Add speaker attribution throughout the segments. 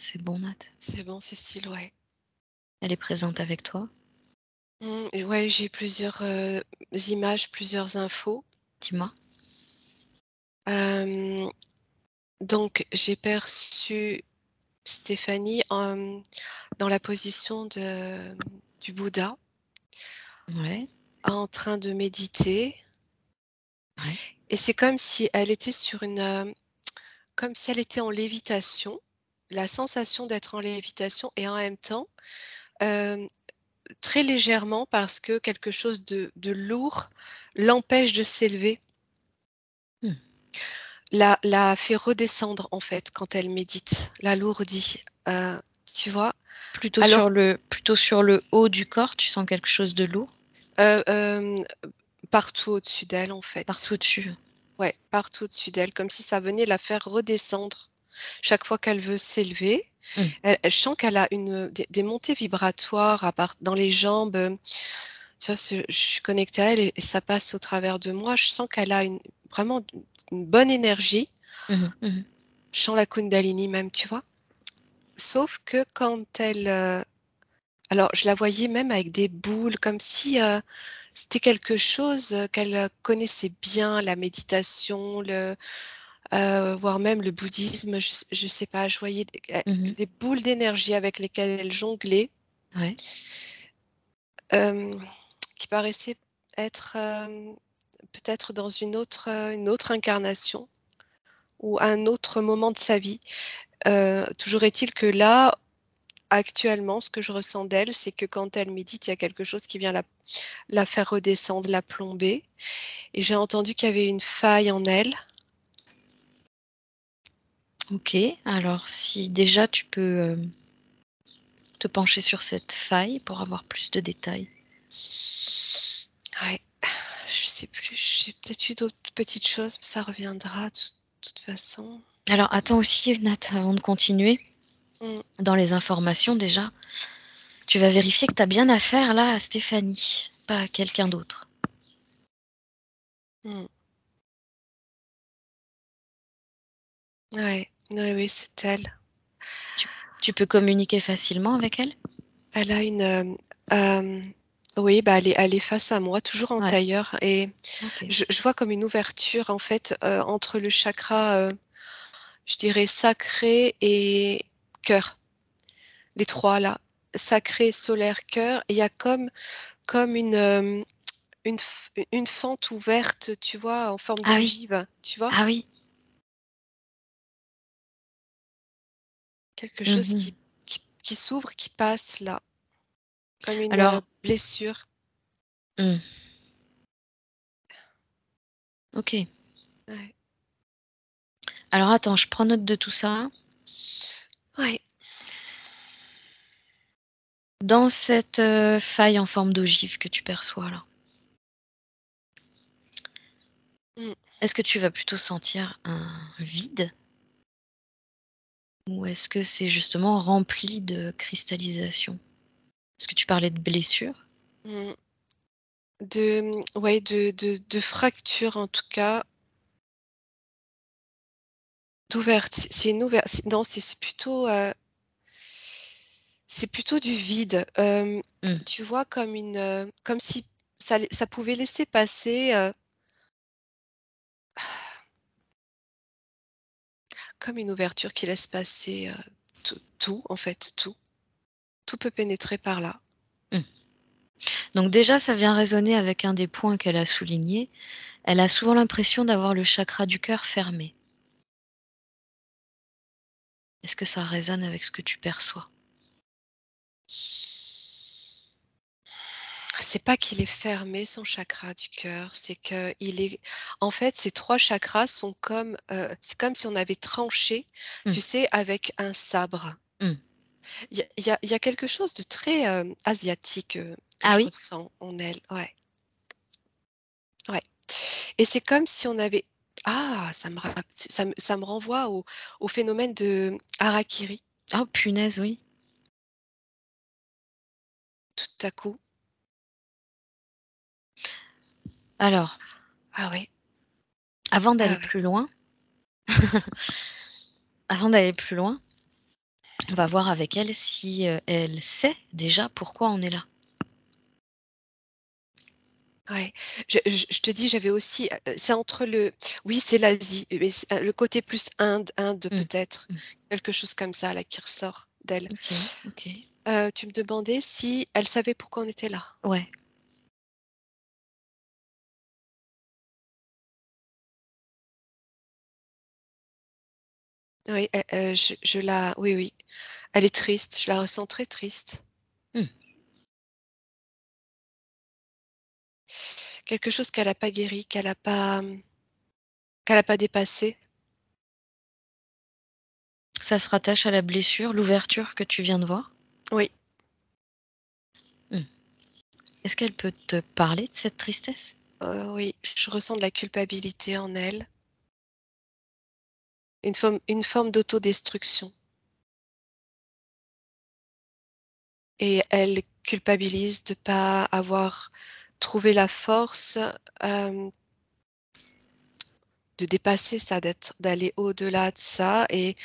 Speaker 1: C'est bon, Nat.
Speaker 2: C'est bon, Cécile, ouais.
Speaker 1: Elle est présente avec toi?
Speaker 2: Et ouais, j'ai plusieurs, images, plusieurs infos.
Speaker 1: Dis-moi.
Speaker 2: Hem, donc j'ai perçu Stéphanie, dans la position du Bouddha,
Speaker 1: Ouais,
Speaker 2: en train de méditer,
Speaker 1: ouais.
Speaker 2: et c'est comme si elle était comme si elle était en lévitation, la sensation d'être en lévitation, et en même temps, hem, très légèrement, parce que quelque chose de lourd l'empêche de s'élever.
Speaker 1: Mmh.
Speaker 2: La fait redescendre, en fait, quand elle médite, l'alourdit, tu vois? Alors,
Speaker 1: Plutôt sur le haut du corps, tu sens quelque chose de lourd?
Speaker 2: heu, hem, partout au-dessus d'elle, en
Speaker 1: Partout
Speaker 2: fait.
Speaker 1: au-dessus?
Speaker 2: Ouais, partout au-dessus d'elle, comme si ça venait la faire redescendre. Chaque fois qu'elle veut s'élever,
Speaker 1: Mmh.
Speaker 2: elle je sens qu'elle a des montées vibratoires à part dans les jambes, tu vois? Je suis connectée à elle, et ça passe au travers de moi. Je sens qu'elle a vraiment une bonne énergie.
Speaker 1: Mmh mh. Mmh.
Speaker 2: Je sens la kundalini même, tu vois? Sauf que quand elle, alors je la voyais même avec des boules, comme si, c'était quelque chose, qu'elle, connaissait bien, la méditation, voire même le bouddhisme, je sais pas. Je voyais
Speaker 1: Mmh.
Speaker 2: des boules d'énergie avec lesquelles elle jonglait,
Speaker 1: Ouais.
Speaker 2: hem, qui paraissaient être, peut-être dans une autre incarnation ou un autre moment de sa vie. Toujours est-il que là, actuellement, ce que je ressens d'elle, c'est que quand elle médite, il y a quelque chose qui vient la faire redescendre, la plomber, et j'ai entendu qu'il y avait une faille en elle.
Speaker 1: OK. Alors si déjà tu peux, te pencher sur cette faille pour avoir plus de détails.
Speaker 2: Ouais, je sais plus, j'ai peut-être eu d'autres petites choses, mais ça reviendra de toute façon.
Speaker 1: Alors attends aussi, Nat, avant de continuer,
Speaker 2: Mmh,
Speaker 1: dans les informations déjà, tu vas vérifier que tu as bien affaire là à Stéphanie, pas à quelqu'un d'autre.
Speaker 2: mmh. Ouais, oui, oui, c'est elle.
Speaker 1: Tu tu peux communiquer facilement avec elle?
Speaker 2: Elle a hem, oui, bah, elle est face à moi, toujours en
Speaker 1: Ouais,
Speaker 2: tailleur, et
Speaker 1: OK.
Speaker 2: je vois comme une ouverture, en fait, entre le chakra, je dirais sacré et cœur. Les 3 là, sacré, solaire, cœur, et il y a comme une fente ouverte, tu vois, en forme
Speaker 1: Ah oui,
Speaker 2: d'ogive, tu vois?
Speaker 1: ah oui.
Speaker 2: Quelque chose
Speaker 1: Mmh.
Speaker 2: qui s'ouvre, qui passe là, comme une,
Speaker 1: Alors
Speaker 2: blessure.
Speaker 1: mmh, OK.
Speaker 2: Ouais.
Speaker 1: Alors attends, je prends note de tout ça.
Speaker 2: Ouais.
Speaker 1: Dans cette, faille en forme d'ogive que tu perçois là,
Speaker 2: Mmh.
Speaker 1: est-ce que tu vas plutôt sentir un vide? Ou est-ce que c'est justement rempli de cristallisation? Parce que tu parlais de blessures.
Speaker 2: Mmh. Ouais, de fracture, en tout cas, d'ouverte. C'est une ouvert non, c'est plutôt du vide.
Speaker 1: Mmh.
Speaker 2: Tu vois, comme si ça pouvait laisser passer, comme une ouverture qui laisse passer, tout, en fait, tout. Tout peut pénétrer par là.
Speaker 1: Mmh. Donc déjà, ça vient résonner avec un des points qu'elle a souligné. Elle a souvent l'impression d'avoir le chakra du cœur fermé. Est-ce que ça résonne avec ce que tu perçois?
Speaker 2: C'est pas qu'il est fermé, son chakra du cœur, c'est qu'il est, en fait, ces 3 chakras sont comme, c'est comme si on avait tranché,
Speaker 1: Mmh.
Speaker 2: tu sais, avec un sabre.
Speaker 1: Mmh.
Speaker 2: Il y a quelque chose de très, asiatique, que
Speaker 1: Ah
Speaker 2: je
Speaker 1: oui?
Speaker 2: ressens en elle. Ouais, ouais, et c'est comme si on avait, ça me renvoie au phénomène de harakiri,
Speaker 1: Oh punaise, oui.
Speaker 2: tout à coup.
Speaker 1: Alors,
Speaker 2: Ah ouais,
Speaker 1: avant
Speaker 2: ah
Speaker 1: d'aller
Speaker 2: ouais.
Speaker 1: plus loin avant d'aller plus loin, On va voir avec elle si, elle sait déjà pourquoi on est là.
Speaker 2: Ouais. Je te dis, j'avais aussi, c'est entre le oui, c'est l'Asie, mais c'est, le côté plus Inde
Speaker 1: Mmh.
Speaker 2: peut-être,
Speaker 1: Mmh.
Speaker 2: quelque chose comme ça là qui ressort d'elle.
Speaker 1: OK, OK.
Speaker 2: Tu me demandais si elle savait pourquoi on était là?
Speaker 1: Ouais.
Speaker 2: Oui, je la oui, oui, elle est triste, je la ressens très triste.
Speaker 1: Mmh.
Speaker 2: Quelque chose qu'elle a pas guéri, qu'elle a pas dépassé.
Speaker 1: Ça se rattache à la blessure, l'ouverture que tu viens de voir?
Speaker 2: Oui,
Speaker 1: Mmh. Est-ce qu'elle peut te parler de cette tristesse?
Speaker 2: oui, je ressens de la culpabilité en elle, une forme d'autodestruction et elle culpabilise de pas avoir trouvé la force, hem, de dépasser ça, d'aller au-delà de ça et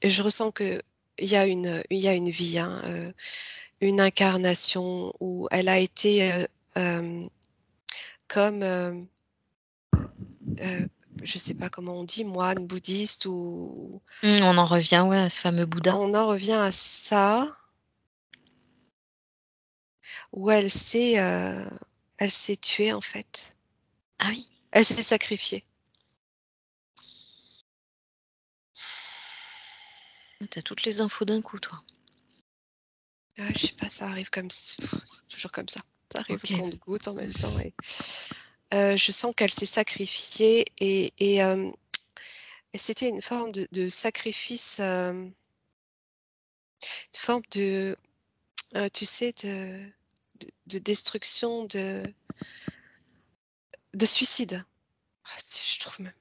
Speaker 2: je ressens qu'il y a une vie, hein, une incarnation où elle a été, hem, comme, heu, je sais pas comment on dit, moine bouddhiste ou
Speaker 1: Mmh, on en revient, ouais, à ce fameux Bouddha.
Speaker 2: on en revient à ça, où elle s'est tuée en fait.
Speaker 1: Ah oui?
Speaker 2: Elle s'est sacrifiée.
Speaker 1: Tu as toutes les infos d'un coup, toi.
Speaker 2: Ah, je sais pas, ça arrive comme c'est toujours comme ça. Ça arrive au
Speaker 1: OK.
Speaker 2: compte-gouttes en même temps je sens qu'elle s'est sacrifiée et c'était une forme de sacrifice, une forme de, tu sais, de destruction, de suicide. Ah,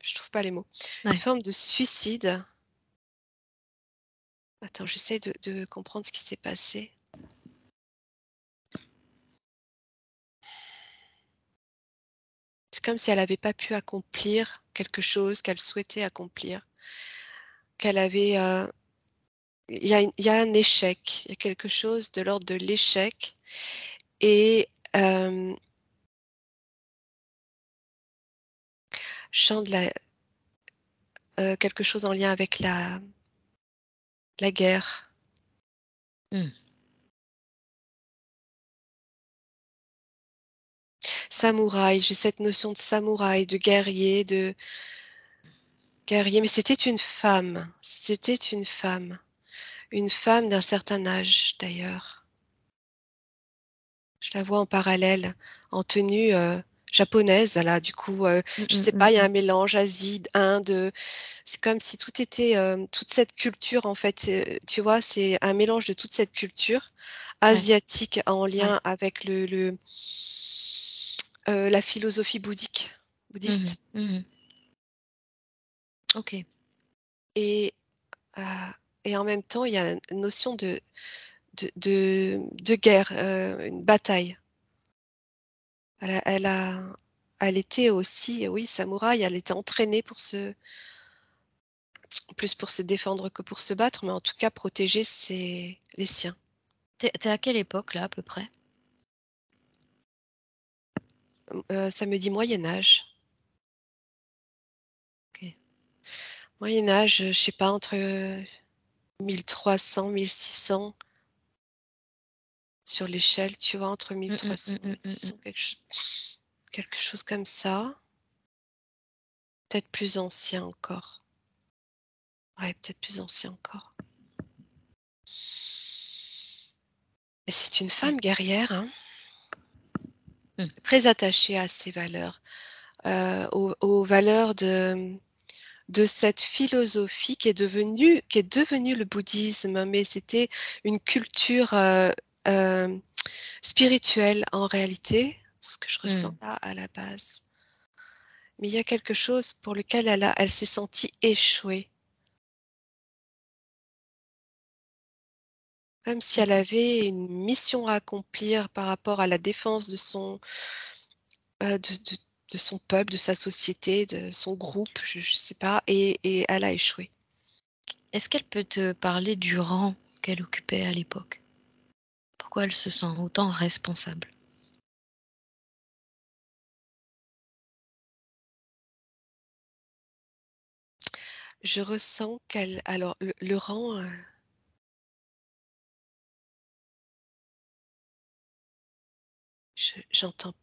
Speaker 2: je trouve pas les mots. Une
Speaker 1: Ouais.
Speaker 2: forme de suicide. Attends, j'essaie de comprendre ce qui s'est passé. C'est comme si elle avait pas pu accomplir quelque chose qu'elle souhaitait accomplir, qu'elle avait, il y a un échec, il y a quelque chose de l'ordre de l'échec et je sens de la quelque chose en lien avec la guerre.
Speaker 1: Mmh.
Speaker 2: Samouraï, j'ai cette notion de samouraï, de guerrier, mais c'était une femme d'un certain âge d'ailleurs. Je la vois en parallèle, en tenue, japonaise, là, du coup,
Speaker 1: Mmh
Speaker 2: je
Speaker 1: mh,
Speaker 2: sais
Speaker 1: mmh
Speaker 2: pas, il y a
Speaker 1: mh.
Speaker 2: un mélange Asie, Inde, c'est comme si tout était, toute cette culture, en fait, tu vois? C'est un mélange de toute cette culture
Speaker 1: Ouais,
Speaker 2: asiatique en
Speaker 1: ouais.
Speaker 2: lien avec la philosophie
Speaker 1: Mmh mh.
Speaker 2: bouddhiste
Speaker 1: Mmh. OK.
Speaker 2: et heu et en même temps, il y a une notion de guerre, une bataille. Elle a elle était aussi, oui, samouraï, elle était entraînée pour plus pour se défendre que pour se battre, mais en tout cas protéger ses les siens.
Speaker 1: Tu es à quelle époque là, à peu près?
Speaker 2: Ça me dit Moyen Âge.
Speaker 1: OK.
Speaker 2: Moyen Âge, je sais pas entre, 1300-1600 sur l'échelle, tu vois? Entre
Speaker 1: Mmh mh,
Speaker 2: 1300
Speaker 1: mmh
Speaker 2: et
Speaker 1: mh, mmh mh.
Speaker 2: 1600, quelque chose comme ça. Peut-être plus ancien encore. Ouais, peut-être plus ancien encore. Et c'est une
Speaker 1: Mmh.
Speaker 2: femme guerrière, hein,
Speaker 1: Mmh.
Speaker 2: très attachée à ses valeurs, aux valeurs de cette philosophie qui est devenue le bouddhisme, mais c'était une culture, hem, spirituelle en réalité, ce que je ressens
Speaker 1: Mmh.
Speaker 2: là à la base. Mais il y a quelque chose pour lequel elle s'est sentie échouée, comme si elle
Speaker 1: OK.
Speaker 2: avait une mission à accomplir par rapport à la défense de son peuple, de sa société, de son groupe, je sais pas et elle a échoué.
Speaker 1: Est-ce qu'elle peut te parler du rang qu'elle occupait à l'époque? Pourquoi elle se sent autant responsable?
Speaker 2: Je ressens qu'elle alors le rang, j'entends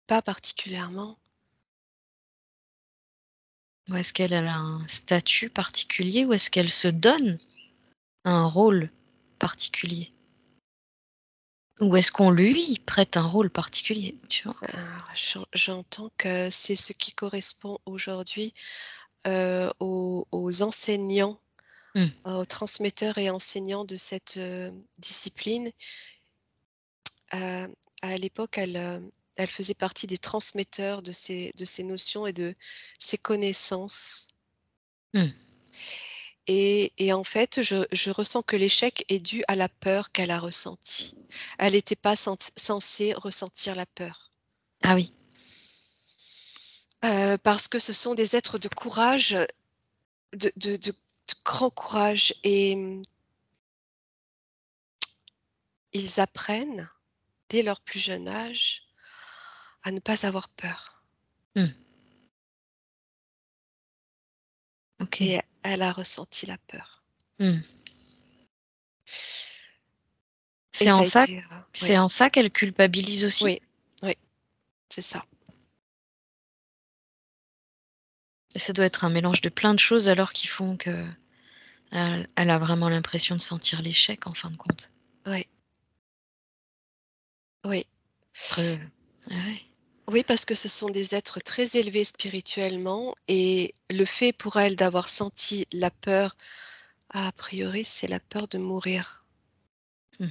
Speaker 2: pas particulièrement.
Speaker 1: Ou est-ce qu'elle a un statut particulier? Ou est-ce qu'elle se donne un rôle particulier? Ou est-ce qu'on lui prête un rôle particulier, tu vois?
Speaker 2: J'entends que c'est ce qui correspond aujourd'hui, aux enseignants,
Speaker 1: Mmh.
Speaker 2: aux transmetteurs et enseignants de cette, discipline. Heu, à l'époque, elle faisait partie des transmetteurs de ces notions et de ces connaissances.
Speaker 1: Mmh.
Speaker 2: Et en fait, je ressens que l'échec est dû à la peur qu'elle a ressentie. Elle n'était pas censée ressentir la peur.
Speaker 1: Ah oui.
Speaker 2: Parce que ce sont des êtres de courage, de grand courage et ils apprennent, dès leur plus jeune âge, à ne pas avoir peur
Speaker 1: Mmh. OK.
Speaker 2: et elle a ressenti la peur
Speaker 1: Mmh.
Speaker 2: et
Speaker 1: C'est
Speaker 2: ça
Speaker 1: en
Speaker 2: a
Speaker 1: ça
Speaker 2: été, oui,
Speaker 1: c'est en ça qu'elle culpabilise aussi?
Speaker 2: oui, oui, c'est ça.
Speaker 1: Et ça doit être un mélange de plein de choses alors qui font qu'elle elle a vraiment l'impression de sentir l'échec en fin de compte.
Speaker 2: Oui, oui.
Speaker 1: Après ah ouais.
Speaker 2: Oui, parce que ce sont des êtres très élevés spirituellement et le fait pour elle d'avoir senti la peur, a priori, c'est la peur de mourir.
Speaker 1: Mmh.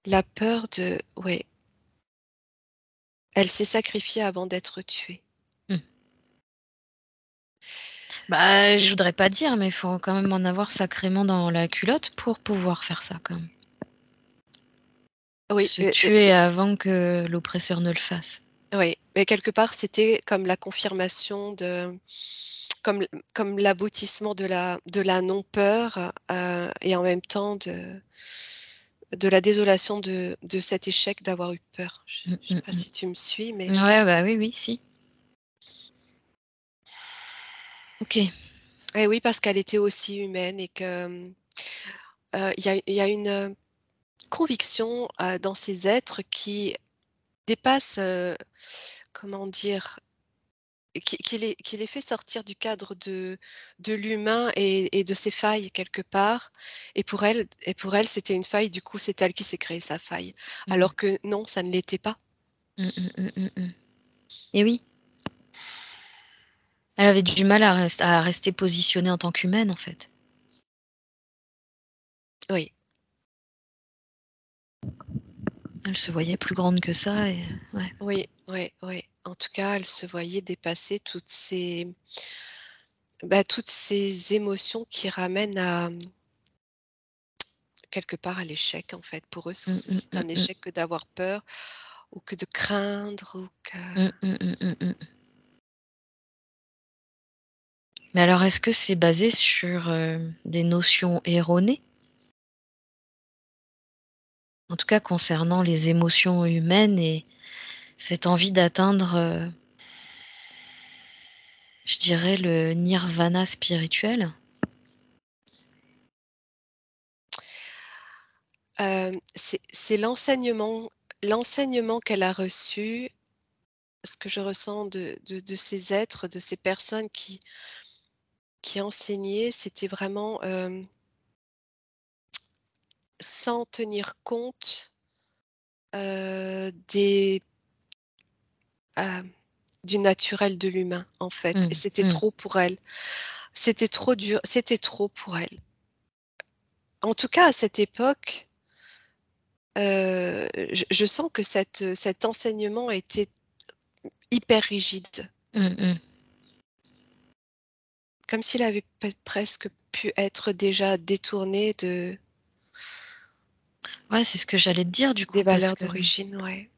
Speaker 2: La peur de oui, elle s'est sacrifiée avant d'être tuée.
Speaker 1: Mmh. Bah, je voudrais pas dire, mais il faut quand même en avoir sacrément dans la culotte pour pouvoir faire ça quand même.
Speaker 2: Oui,
Speaker 1: Se tuer
Speaker 2: c'est
Speaker 1: avant que l'oppresseur ne le fasse.
Speaker 2: oui, mais quelque part, c'était comme la confirmation de comme l'aboutissement de la non-peur, et en même temps de la désolation de cet échec d'avoir eu peur. Je
Speaker 1: Mmh,
Speaker 2: je sais
Speaker 1: mmh
Speaker 2: pas
Speaker 1: mh.
Speaker 2: si tu me suis, mais
Speaker 1: Ouais, bah, oui, oui, si. OK.
Speaker 2: eh oui, parce qu'elle était aussi humaine et que, il y a une, conviction, dans ces êtres qui dépasse, comment dire? Qui les fait sortir du cadre de l'humain et de ses failles quelque part et pour elle, c'était une faille, du coup, c'est elle qui s'est créée sa faille.
Speaker 1: Mmh.
Speaker 2: Alors que non, ça ne l'était pas.
Speaker 1: Mmh, mmh, mmh, mmh, mmh. Et oui, elle avait du mal à rester positionnée en tant qu'humaine, en fait.
Speaker 2: Oui,
Speaker 1: Elle se voyait plus grande que ça et ouais.
Speaker 2: oui, oui, oui. En tout cas, elle se voyait dépasser toutes ces émotions qui ramènent à, quelque part, à l'échec, en fait. Pour eux,
Speaker 1: Mmh, mmh,
Speaker 2: c'est
Speaker 1: mmh,
Speaker 2: un
Speaker 1: mmh.
Speaker 2: échec que d'avoir peur ou que de craindre ou que
Speaker 1: Mmh, mmh, mmh, mmh, mmh. Mais alors est-ce que c'est basé sur, des notions erronées? En tout cas concernant les émotions humaines et cette envie d'atteindre, je dirais le nirvana spirituel?
Speaker 2: c'est l'enseignement qu'elle a reçu. Ce que je ressens de ces êtres, de ces personnes qui enseignaient, c'était vraiment, sans tenir compte, des du naturel de l'humain, en fait, et
Speaker 1: Mmh,
Speaker 2: c'était
Speaker 1: mmh.
Speaker 2: trop pour elle. C'était trop dur, c'était trop pour elle. En tout cas, à cette époque, je sens que cet enseignement était hyper rigide,
Speaker 1: Mmh mh.
Speaker 2: comme s'il avait presque pu être déjà détourné
Speaker 1: Ouais, c'est ce que j'allais te dire du
Speaker 2: des
Speaker 1: coup parce
Speaker 2: valeurs
Speaker 1: que
Speaker 2: d'origine, ouais,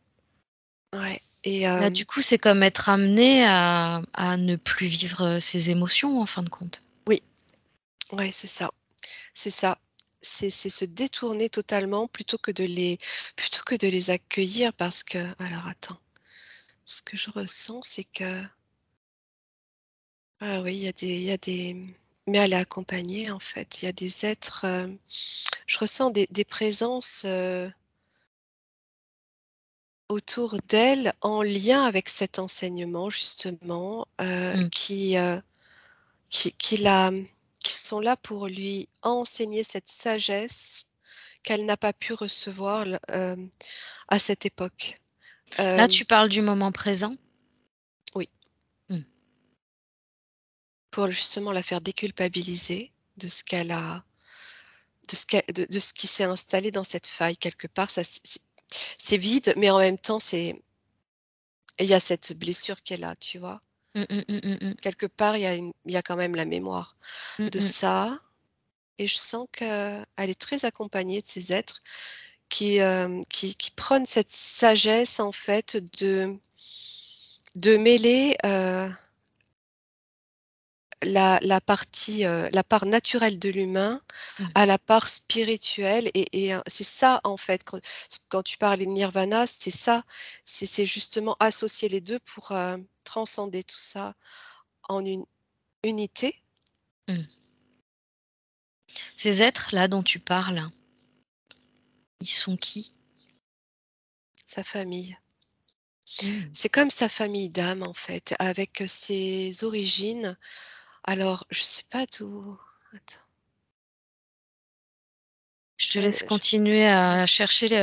Speaker 2: ouais et
Speaker 1: là, du coup, c'est comme être amené à ne plus vivre, ses émotions en fin de compte.
Speaker 2: oui, ouais, c'est ça. c'est ça. C'est se détourner totalement plutôt que de les accueillir parce que alors attends, ce que je ressens, c'est que ah oui, mais elle est accompagnée en fait. Il y a des êtres, je ressens des présences, autour d'elle en lien avec cet enseignement justement,
Speaker 1: Mmh.
Speaker 2: qui la qui sont là pour lui enseigner cette sagesse qu'elle n'a pas pu recevoir à cette époque.
Speaker 1: Là,
Speaker 2: Hem,
Speaker 1: tu parles du moment présent?
Speaker 2: oui,
Speaker 1: Mmh.
Speaker 2: pour justement la faire déculpabiliser de ce qu'elle a de ce qui s'est installé dans cette faille quelque part. Ça c'est vide, mais en même temps, il y a cette blessure qu'elle a, tu vois?
Speaker 1: Mmh, mmh,
Speaker 2: C'est
Speaker 1: mmh, mmh, mmh.
Speaker 2: quelque part, il y a quand même la mémoire
Speaker 1: Mmh
Speaker 2: de
Speaker 1: mh.
Speaker 2: ça et je sens qu'elle est très accompagnée de ces êtres qui prônent cette sagesse en fait de mêler, la part naturelle de l'humain
Speaker 1: Mmh.
Speaker 2: à la part spirituelle et c'est ça en fait quand tu parlais de nirvana, c'est ça, c'est justement associer les 2 pour, transcender tout ça en une unité,
Speaker 1: Mmh. Ces êtres-là dont tu parles, ils sont qui?
Speaker 2: sa famille.
Speaker 1: Mmh.
Speaker 2: C'est comme sa famille d'âme en fait, avec, ses origines. Alors je sais pas d'où attends,
Speaker 1: Je te
Speaker 2: je
Speaker 1: laisse
Speaker 2: je
Speaker 1: continuer à chercher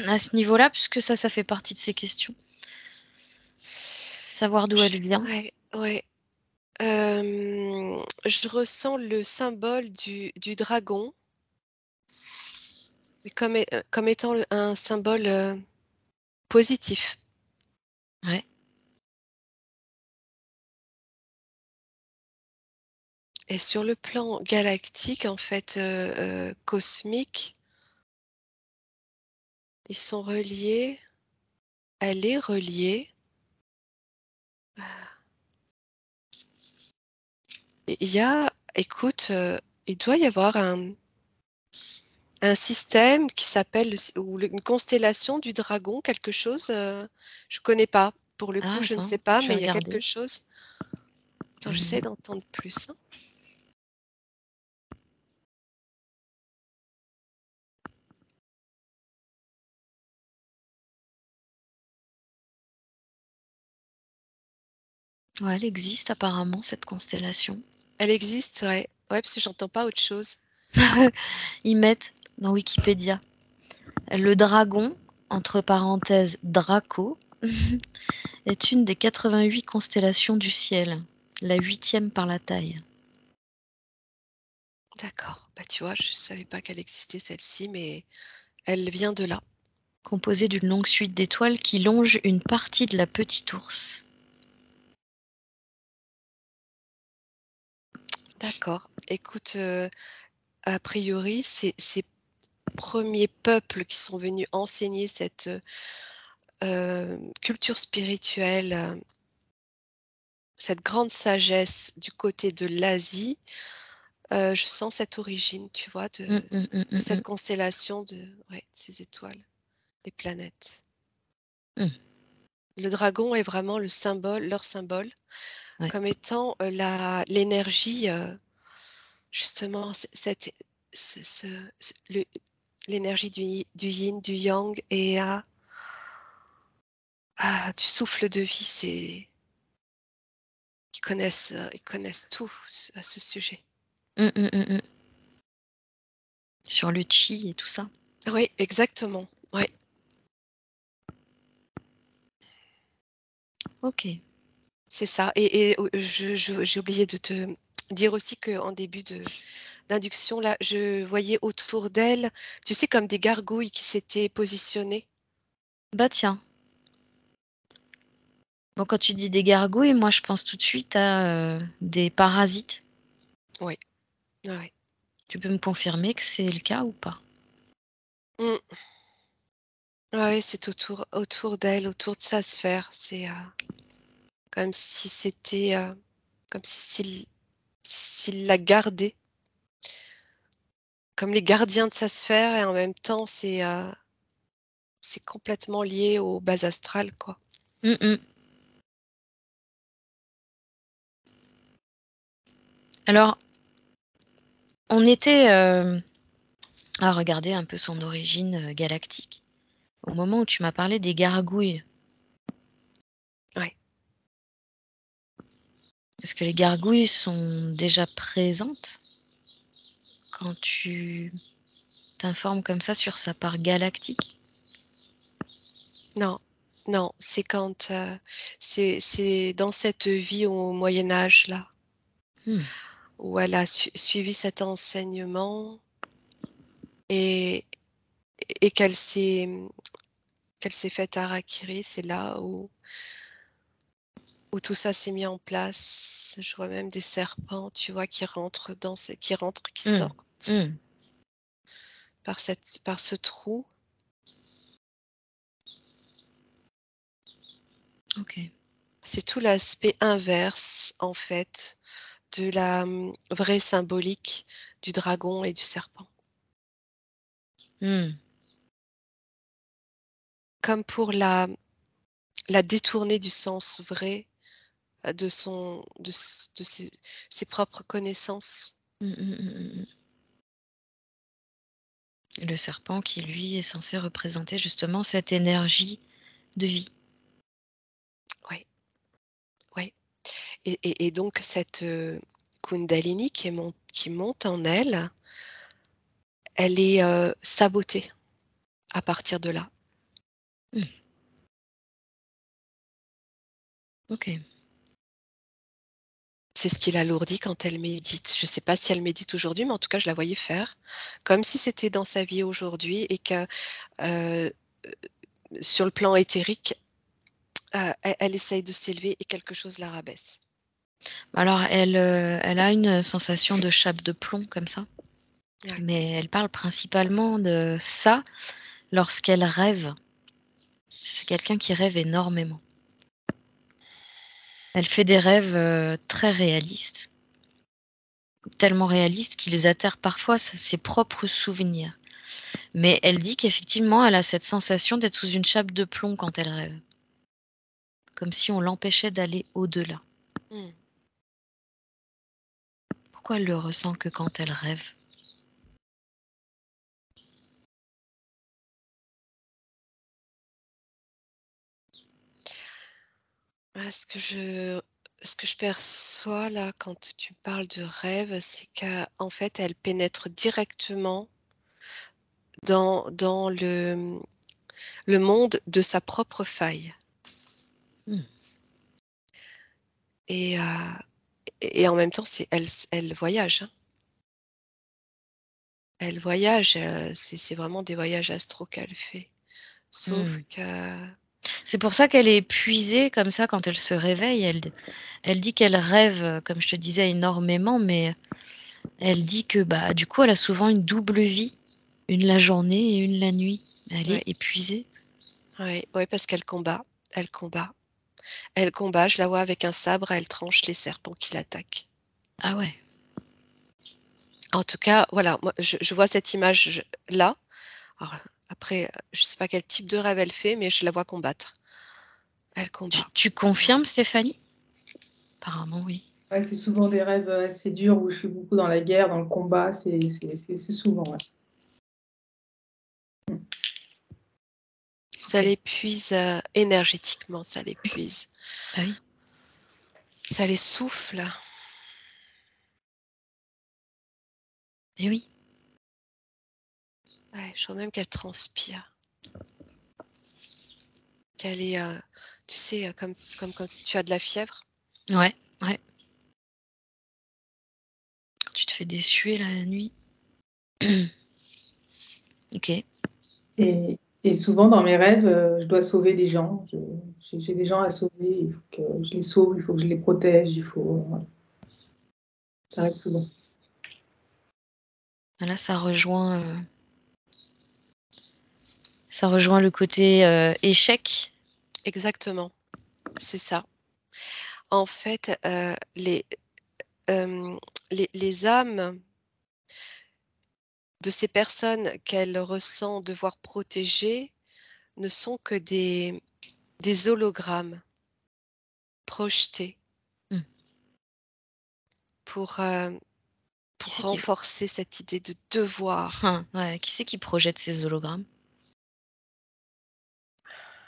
Speaker 1: à ce niveau-là, puisque ça fait partie de ces questions. Savoir d'où elle vient.
Speaker 2: ouais, ouais. Je ressens le symbole du dragon, mais comme étant un symbole, positif
Speaker 1: Ouais.
Speaker 2: et sur le plan galactique, en fait, cosmique, ils sont reliés, elle est reliée. Et il y a écoute, il doit y avoir un système qui s'appelle une constellation du dragon, quelque chose, je connais pas. Pour le coup,
Speaker 1: Ah
Speaker 2: je ne
Speaker 1: attends,
Speaker 2: sais pas,
Speaker 1: je vais
Speaker 2: mais il y a quelque
Speaker 1: regarder.
Speaker 2: chose. Attends, j'essaie
Speaker 1: Mmh.
Speaker 2: d'entendre plus, hein.
Speaker 1: Ouais, elle existe apparemment cette constellation.
Speaker 2: Elle existe, ouais. Ouais, parce que j'entends pas autre chose.
Speaker 1: Ils mettent dans Wikipédia: «Le dragon, entre parenthèses Draco, est une des 88 constellations du ciel, la 8e par la taille,
Speaker 2: D'accord. Bah, tu vois, je savais pas qu'elle existait celle-ci, mais elle vient de là.
Speaker 1: composée d'une longue suite d'étoiles qui longe une partie de la Petite Ourse».
Speaker 2: D'accord. Écoute, a priori, ces premiers peuples qui sont venus enseigner cette, culture spirituelle, cette grande sagesse du côté de l'Asie, je sens cette origine, tu vois,
Speaker 1: Mmh, mmh, mmh,
Speaker 2: de
Speaker 1: mmh,
Speaker 2: cette
Speaker 1: mmh.
Speaker 2: constellation de ouais, ces étoiles, les planètes.
Speaker 1: Mmh,
Speaker 2: Le dragon est vraiment le symbole leur symbole,
Speaker 1: ouais.
Speaker 2: comme étant, la l'énergie, justement ce le l'énergie du yin, du yang et du souffle de vie. C'est ils connaissent tout à ce sujet.
Speaker 1: Mmh, mmh, mmh, mmh. Sur le chi et tout ça.
Speaker 2: Oui, exactement, ouais.
Speaker 1: OK.
Speaker 2: C'est ça et je j'ai oublié de te dire aussi qu'en début d'induction là, je voyais autour d'elle, tu sais comme des gargouilles qui s'étaient positionnées.
Speaker 1: Bah tiens, bon quand tu dis des gargouilles, moi je pense tout de suite à, des parasites.
Speaker 2: Oui, ouais, ouais.
Speaker 1: Tu peux me confirmer que c'est le cas ou pas?
Speaker 2: Mmh. Ouais, ouais, c'est autour d'elle, autour de sa sphère. C'est, comme si c'était, comme s'il la gardait. comme les gardiens de sa sphère et en même temps, c'est complètement lié aux bases astrales, quoi.
Speaker 1: Mmh mh. Alors, on était, à regarder un peu son origine, galactique, au moment où tu m'as parlé des gargouilles.
Speaker 2: Ouais.
Speaker 1: Est-ce que les gargouilles sont déjà présentes quand tu t'informes comme ça sur sa part galactique?
Speaker 2: Non, non, c'est quand, c'est dans cette vie au Moyen Âge là,
Speaker 1: Mmh.
Speaker 2: où elle a suivi cet enseignement et qu'elle s'est faite harakiri, c'est là où tout ça s'est mis en place. Je vois même des serpents, tu vois, qui rentrent, qui
Speaker 1: Mmh.
Speaker 2: sortent
Speaker 1: Mmh.
Speaker 2: par ce trou.
Speaker 1: OK.
Speaker 2: C'est tout l'aspect inverse, en fait, de la, vraie symbolique du dragon et du serpent.
Speaker 1: Mmh.
Speaker 2: Comme pour la détourner du sens vrai, de son de ses propres connaissances.
Speaker 1: Mmh mh, mmh, mmh, mmh. Et le serpent qui, lui, est censé représenter justement cette énergie de vie.
Speaker 2: Oui, oui. Et donc cette, kundalini qui monte en elle, elle est, sabotée à partir de là.
Speaker 1: Mmh. OK.
Speaker 2: C'est ce qui l'alourdit quand elle médite. Je ne sais pas si elle médite aujourd'hui, mais en tout cas, je la voyais faire, comme si c'était dans sa vie aujourd'hui et que, heu, sur le plan éthérique, elle essaye de s'élever et quelque chose la rabaisse.
Speaker 1: Alors elle a une sensation de chape de plomb comme ça,
Speaker 2: Ouais.
Speaker 1: mais elle parle principalement de ça lorsqu'elle rêve. C'est quelqu'un qui rêve énormément. Elle fait des rêves, très réalistes, tellement réalistes qu'ils atterrent parfois ses propres souvenirs. Mais elle dit qu'effectivement, elle a cette sensation d'être sous une chape de plomb quand elle rêve, comme si on l'empêchait d'aller au-delà.
Speaker 2: Mmh.
Speaker 1: Pourquoi elle le ressent que quand elle rêve?
Speaker 2: Ah, ce que je perçois là, quand tu parles de rêve, c'est qu'en fait, elle pénètre directement dans le monde de sa propre faille
Speaker 1: Mmh.
Speaker 2: et et en même temps, elle voyage, hein. Elle voyage, c'est vraiment des voyages astraux qu'elle fait. Sauf
Speaker 1: Mmh.
Speaker 2: que
Speaker 1: C'est pour ça qu'elle est épuisée comme ça quand elle se réveille. Elle dit qu'elle rêve, comme je te disais, énormément, mais elle dit que, bah, du coup, elle a souvent une double vie, une la journée et une la nuit. Elle est
Speaker 2: ouais,
Speaker 1: épuisée.
Speaker 2: ouais, ouais, parce qu'elle combat, elle combat, elle combat. Je la vois avec un sabre, elle tranche les serpents qui l'attaquent.
Speaker 1: Ah ouais.
Speaker 2: En tout cas, voilà, moi, je vois cette image là. Alors, après, je sais pas quel type de rêve elle fait, mais je la vois combattre. Elle
Speaker 1: Tu
Speaker 2: combat.
Speaker 1: tu confirmes, Stéphanie? Apparemment, oui.
Speaker 3: Ouais, c'est souvent des rêves, assez durs où je suis beaucoup dans la guerre, dans le combat, c'est souvent, ouais. Mmh.
Speaker 2: Ça
Speaker 1: OK.
Speaker 2: l'épuise, énergétiquement, ça l'épuise.
Speaker 1: Bah oui.
Speaker 2: Ça l'essouffle.
Speaker 1: Eh oui.
Speaker 2: Ouais, je vois même qu'elle transpire, qu'elle est, tu sais, comme quand tu as de la fièvre.
Speaker 1: Ouais, ouais. Quand tu te fais des suées la nuit. OK.
Speaker 3: Et souvent dans mes rêves, je dois sauver des gens. J'ai des gens à sauver, il faut que je les sauve, il faut que je les protège, voilà. Ça arrive souvent.
Speaker 1: Là, ça rejoint le côté, échec.
Speaker 2: Exactement, c'est ça. En fait, hem, les âmes de ces personnes qu'elle ressent devoir protéger ne sont que des hologrammes projetés
Speaker 1: Mmh.
Speaker 2: pour,
Speaker 1: Qui
Speaker 2: pour
Speaker 1: c'est qui
Speaker 2: renforcer cette idée de devoir.
Speaker 1: ouais, qui c'est qui projette ces hologrammes?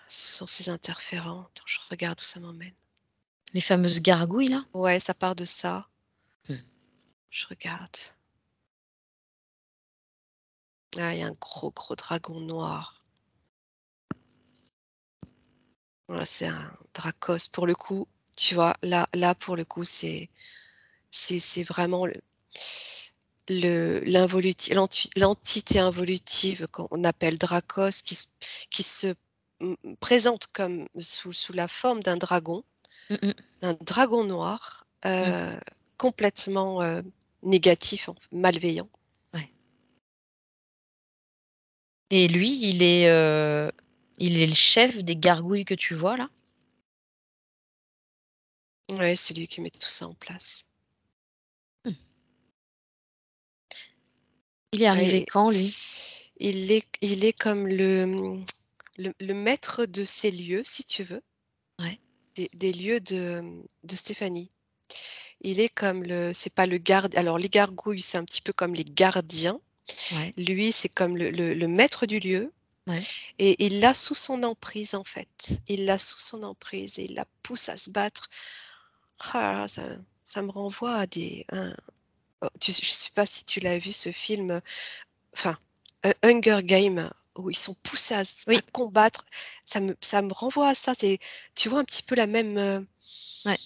Speaker 2: Ce sont ces interférents. Attends, je regarde où ça m'emmène.
Speaker 1: Les fameuses gargouilles là?
Speaker 2: Ouais, ça part de ça.
Speaker 1: Mmh.
Speaker 2: Je regarde. Ah, il y a un gros, gros dragon noir. Voilà, c'est un Dracos. Pour le coup, tu vois, là pour le coup, c'est vraiment l'entité involutive qu'on appelle Dracos qui se présente comme sous la forme d'un dragon,
Speaker 1: Mmh mh.
Speaker 2: un dragon noir,
Speaker 1: Mmh.
Speaker 2: complètement négatif, malveillant.
Speaker 1: Ouais. Et lui, il est le chef des gargouilles que tu vois là?
Speaker 2: Ouais, c'est lui qui met tout ça en place.
Speaker 1: Mmh. Il est arrivé
Speaker 2: Ouais,
Speaker 1: quand lui?
Speaker 2: il est comme le maître de ces lieux, si tu veux,
Speaker 1: Ouais,
Speaker 2: des lieux de Stéphanie. Il est comme c'est pas le garde. Alors les gargouilles, c'est un petit peu comme les gardiens.
Speaker 1: ouais,
Speaker 2: Lui, c'est comme le maître du lieu
Speaker 1: ouais.
Speaker 2: et il l'a sous son emprise en fait. Il l'a sous son emprise et il la pousse à se battre. Ah là là, ça me renvoie à je sais pas si tu l'as vu ce film, enfin, Hunger Games où ils sont poussés à
Speaker 1: Oui,
Speaker 2: combattre. Ça me renvoie à ça. Tu vois un petit peu la même
Speaker 1: ouais.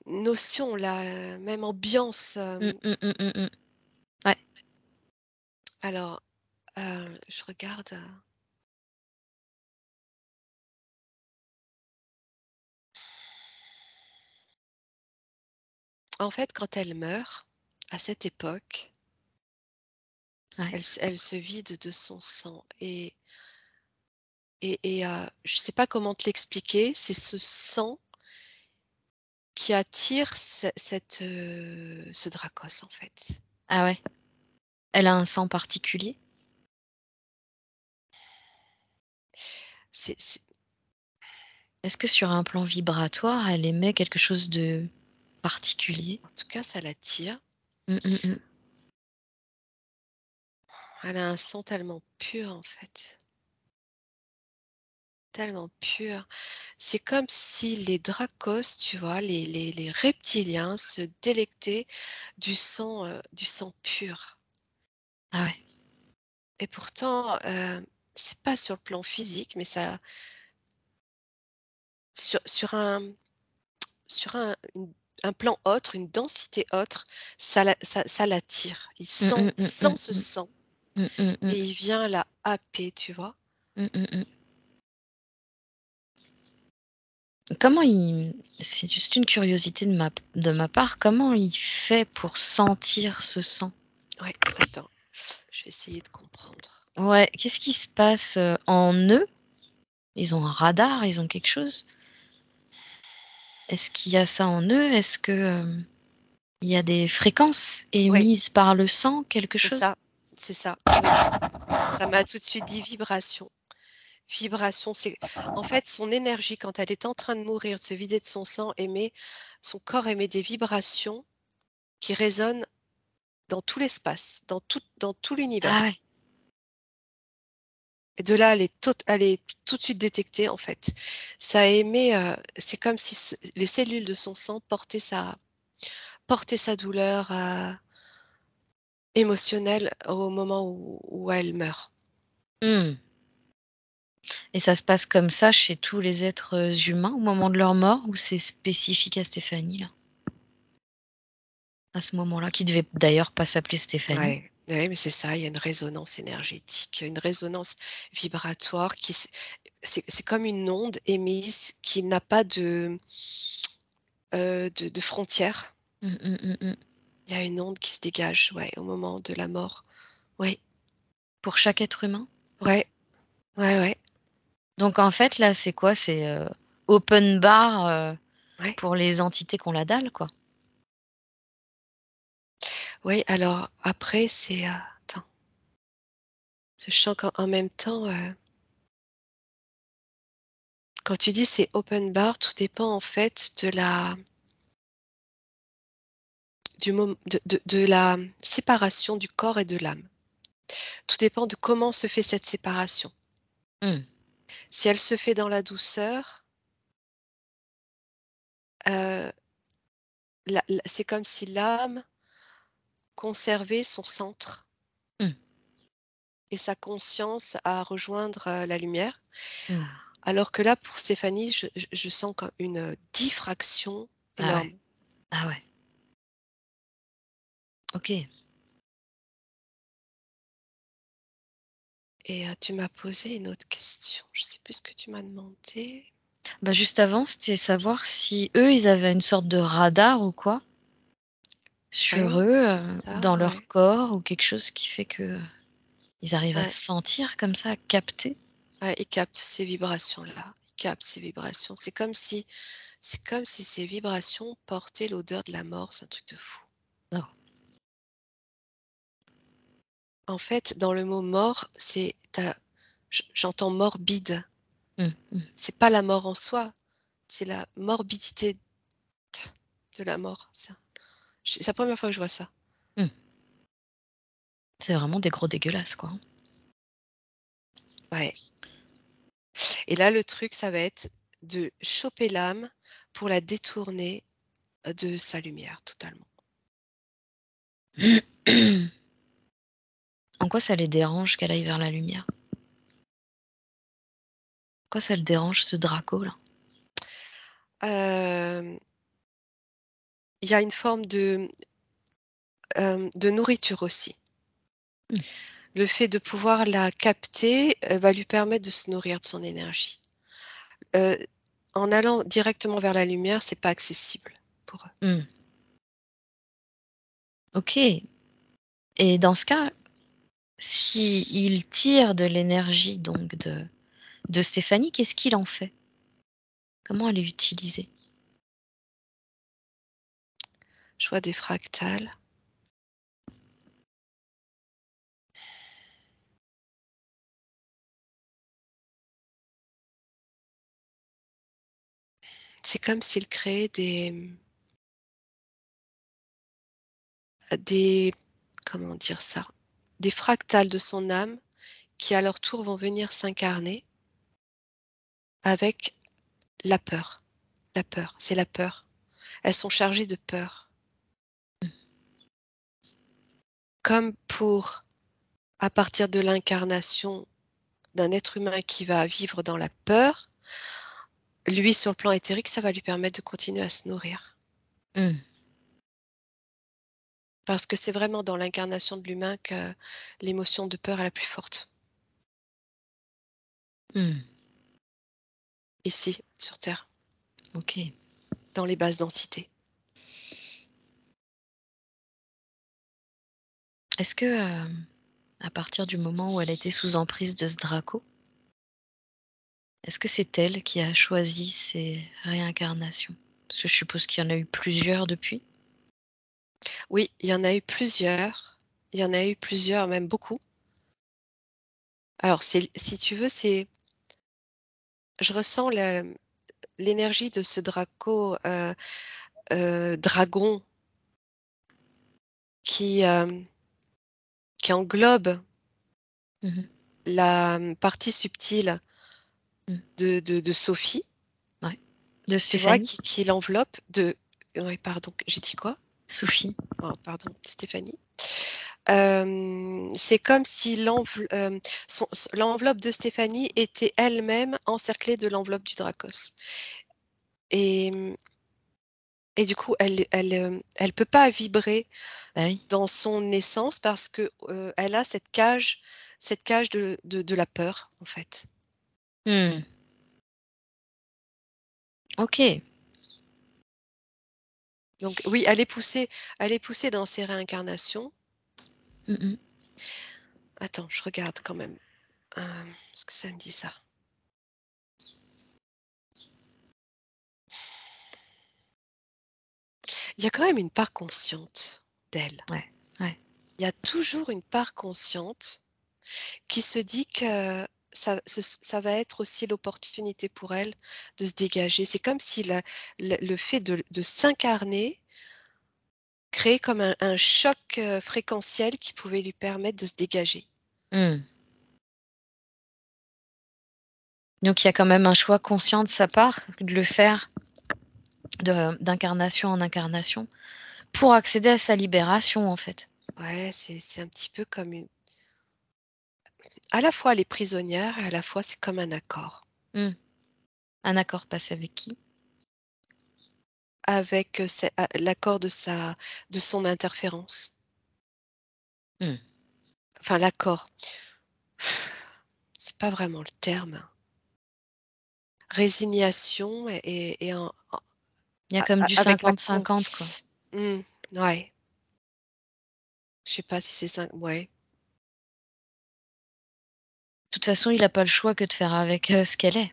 Speaker 2: notion, la même ambiance.
Speaker 1: Mmh, mmh, mmh, mmh, mmh. Ouais.
Speaker 2: Alors, je regarde. En fait, quand elle meurt, à cette époque,
Speaker 1: Ouais.
Speaker 2: elle se vide de son sang et je sais pas comment te l'expliquer, c'est ce sang qui attire ce Dracos, en fait.
Speaker 1: Ah ouais. Elle a un sang particulier?
Speaker 2: C'est
Speaker 1: Est-ce que sur un plan vibratoire, elle émet quelque chose de particulier?
Speaker 2: En tout cas, ça l'attire.
Speaker 1: Mmh, mmh, mmh.
Speaker 2: Elle a un sang tellement pur, en fait, tellement pur. C'est comme si les Dracos, tu vois, les reptiliens se délectaient du sang pur.
Speaker 1: Ah ouais.
Speaker 2: Et pourtant, c'est pas sur le plan physique, mais ça sur un plan autre, une densité autre, ça l'attire. Il
Speaker 1: Mmh,
Speaker 2: sent
Speaker 1: mmh,
Speaker 2: il
Speaker 1: mmh,
Speaker 2: sent
Speaker 1: mmh,
Speaker 2: ce
Speaker 1: mmh.
Speaker 2: sang
Speaker 1: Mmh, mmh, mmh.
Speaker 2: et il vient la happer, tu vois?
Speaker 1: Mmh, mmh, mmh. Comment il c'est juste une curiosité de ma part, comment il fait pour sentir ce sang?
Speaker 2: Ouais, attends, je vais essayer de comprendre.
Speaker 1: Ouais, qu'est-ce qui se passe, en eux? Ils ont un radar? Ils ont quelque chose? Est-ce qu'il y a ça en eux? Est-ce que, il y a des fréquences
Speaker 2: Ouais,
Speaker 1: émises par le sang, quelque
Speaker 2: c'est
Speaker 1: chose?
Speaker 2: ça, c'est ça, oui. Ça m'a tout de suite dit vibration. Vibration, c'est en fait son énergie quand elle est en train de mourir, de se vider de son sang, son corps émet des vibrations qui résonnent dans tout l'espace, dans tout
Speaker 1: Ah
Speaker 2: l'univers.
Speaker 1: ouais.
Speaker 2: Et de là, elle est tout de suite détectée en fait. Ça émet, c'est comme si les cellules de son sang portaient sa douleur émotionnelle au moment où elle meurt.
Speaker 1: Mmh. Et ça se passe comme ça chez tous les êtres, humains au moment de leur mort ou c'est spécifique à Stéphanie là? À ce moment-là, qui devait d'ailleurs pas s'appeler Stéphanie?
Speaker 2: Ouais, ouais, mais c'est ça, il y a une résonance énergétique, une résonance vibratoire c'est comme une onde émise qui n'a pas de frontières.
Speaker 1: Mmh, mmh, mmh, mmh.
Speaker 2: Il y a une onde qui se dégage, ouais, au moment de la mort. Oui,
Speaker 1: Pour chaque être humain?
Speaker 2: ouais, ouais, ouais,
Speaker 1: Donc en fait là, c'est quoi? C'est, open bar,
Speaker 2: ouais.
Speaker 1: pour les entités qui ont la dalle quoi?
Speaker 2: Oui, alors après attends. Sachant qu'en même temps, quand tu dis c'est open bar, tout dépend en fait de la séparation du corps et de l'âme. Tout dépend de comment se fait cette séparation.
Speaker 1: Mmh.
Speaker 2: Si elle se fait dans la douceur, euh, c'est comme si l'âme conservait son centre
Speaker 1: Mmh.
Speaker 2: et sa conscience à rejoindre la lumière.
Speaker 1: Mmh.
Speaker 2: Alors que là, pour Stéphanie, je sens comme une diffraction
Speaker 1: Ah ouais.
Speaker 2: énorme.
Speaker 1: Ah ouais. OK.
Speaker 2: Et tu m'as posé une autre question. Je sais plus ce que tu m'as demandé.
Speaker 1: Bah, juste avant, c'était savoir si eux, ils avaient une sorte de radar ou quoi sur
Speaker 2: Oui,
Speaker 1: eux,
Speaker 2: c'est ça,
Speaker 1: dans leur
Speaker 2: ouais.
Speaker 1: corps ou quelque chose qui fait qu'ils arrivent à
Speaker 2: Ouais,
Speaker 1: sentir comme ça, à capter?
Speaker 2: ouais, il capte ces vibrations-là. Il capte ces vibrations. C'est comme si ces vibrations portaient l'odeur de la mort. C'est un truc de fou.
Speaker 1: Non.
Speaker 2: En fait, dans le mot mort, j'entends morbide.
Speaker 1: Mmh, mmh.
Speaker 2: C'est pas la mort en soi, c'est la morbidité de la mort. C'est la première fois que je vois ça.
Speaker 1: C'est vraiment des gros dégueulasses, quoi, hein.
Speaker 2: Ouais. Et là, le truc, ça va être de choper l'âme pour la détourner de sa lumière totalement.
Speaker 1: En quoi ça les dérange qu'elle aille vers la lumière? Quoi ça le dérange ce Draco-là?
Speaker 2: Il y a une forme de nourriture aussi.
Speaker 1: Mmh.
Speaker 2: Le fait de pouvoir la capter va lui permettre de se nourrir de son énergie. Euh, En allant directement vers la lumière, c'est pas accessible pour eux.
Speaker 1: Mmh. OK, et dans ce cas, s'il tire de l'énergie donc de Stéphanie, qu'est-ce qu'il en fait? Comment elle est utilisée?
Speaker 2: Je vois des fractales. C'est comme s'il créait des, comment dire ça? Des fractales de son âme qui à leur tour vont venir s'incarner avec la peur. La peur, c'est la peur. Elles sont chargées de peur. Comme pour, à partir de l'incarnation d'un être humain qui va vivre dans la peur, lui, sur le plan éthérique, ça va lui permettre de continuer à se nourrir.
Speaker 1: Mmh.
Speaker 2: Parce que c'est vraiment dans l'incarnation de l'humain que l'émotion de peur est la plus forte.
Speaker 1: Mmh.
Speaker 2: Ici, sur Terre,
Speaker 1: OK.
Speaker 2: dans les basses densités.
Speaker 1: Est-ce que, à partir du moment où elle était sous emprise de ce Draco, est-ce que c'est elle qui a choisi ses réincarnations? Parce que je suppose qu'il y en a eu plusieurs depuis?
Speaker 2: Oui, il y en a eu plusieurs. Il y en a eu plusieurs, même beaucoup. Alors, si tu veux, je ressens l'énergie de ce Draco, dragon qui, qui englobe
Speaker 1: Mmh.
Speaker 2: la partie subtile
Speaker 1: Mmh.
Speaker 2: de Sophie,
Speaker 1: Ouais. De
Speaker 2: tu vois,
Speaker 1: Stéphanie?
Speaker 2: qui l'enveloppe de... Oui, pardon, j'ai dit quoi?
Speaker 1: Sophie?
Speaker 2: Oh, pardon, Stéphanie. C'est comme si l'enveloppe de Stéphanie était elle-même encerclée de l'enveloppe du Dracos. Et, et du coup, elle peut pas vibrer
Speaker 1: Bah oui.
Speaker 2: dans son essence parce que elle a cette cage de la peur, en fait.
Speaker 1: Mmh. OK.
Speaker 2: Donc oui, elle est poussée dans ses réincarnations.
Speaker 1: Mmh mh.
Speaker 2: Attends, je regarde quand même. Ce que ça me dit ça. Il y a quand même une part consciente d'elle.
Speaker 1: Ouais, ouais.
Speaker 2: Il y a toujours une part consciente qui se dit que ça va être aussi l'opportunité pour elle de se dégager. C'est comme si le fait de s'incarner créait comme un choc fréquentiel qui pouvait lui permettre de se dégager.
Speaker 1: Mmh. Donc il y a quand même un choix conscient de sa part de le faire d'incarnation en incarnation pour accéder à sa libération, en fait.
Speaker 2: Ouais, c'est un petit peu comme une. À la fois elle est prisonnière et à la fois c'est comme un accord.
Speaker 1: Mmh. Un accord passé avec qui?
Speaker 2: Avec l'accord de son interférence.
Speaker 1: Mmh.
Speaker 2: Enfin l'accord, c'est pas vraiment le terme. Résignation et
Speaker 1: Il y a comme du
Speaker 2: avec la
Speaker 1: 50-50, quoi.
Speaker 2: mmh, ouais, je sais pas si c'est ça, ouais.
Speaker 1: De toute façon, il a pas le choix que de faire avec, ce qu'elle est.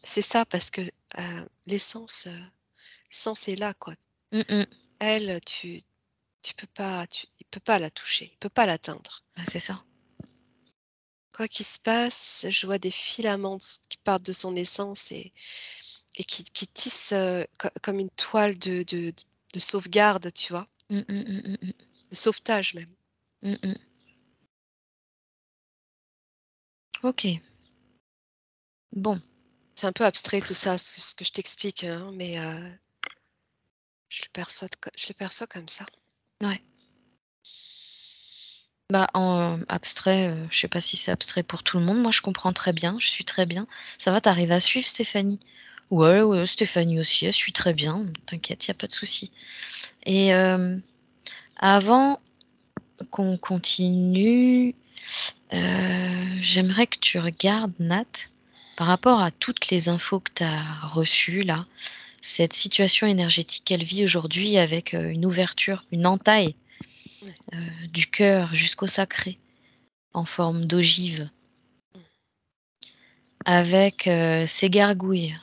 Speaker 2: C'est ça parce que, l'essence est là, quoi.
Speaker 1: Mmh mh.
Speaker 2: Elle, tu peux pas il peut pas la toucher, il peut pas l'atteindre.
Speaker 1: Bah, c'est ça.
Speaker 2: Quoi qu'il se passe, je vois des filaments qui partent de son essence et qui tissent, comme une toile de sauvegarde, tu vois?
Speaker 1: Mmh mh, mmh, mmh, mmh.
Speaker 2: De sauvetage même.
Speaker 1: Mmh mh. OK. Bon,
Speaker 2: C'est un peu abstrait tout ça, ce que je t'explique, hein, mais je le perçois comme ça.
Speaker 1: ouais. Bah, en abstrait, je sais pas si c'est abstrait pour tout le monde. Moi, je comprends très bien, je suis très bien. Ça va, tu arrives à suivre Stéphanie? Ouais, ouais, Stéphanie aussi, elle suit très bien. T'inquiète, il y a pas de souci. Et avant qu'on continue, j'aimerais que tu regardes, Nat, par rapport à toutes les infos que tu as reçues là, cette situation énergétique qu'elle vit aujourd'hui avec, une ouverture, une entaille,
Speaker 2: Ouais.
Speaker 1: du cœur jusqu'au sacré en forme d'ogive,
Speaker 2: Mmh.
Speaker 1: avec, ces gargouilles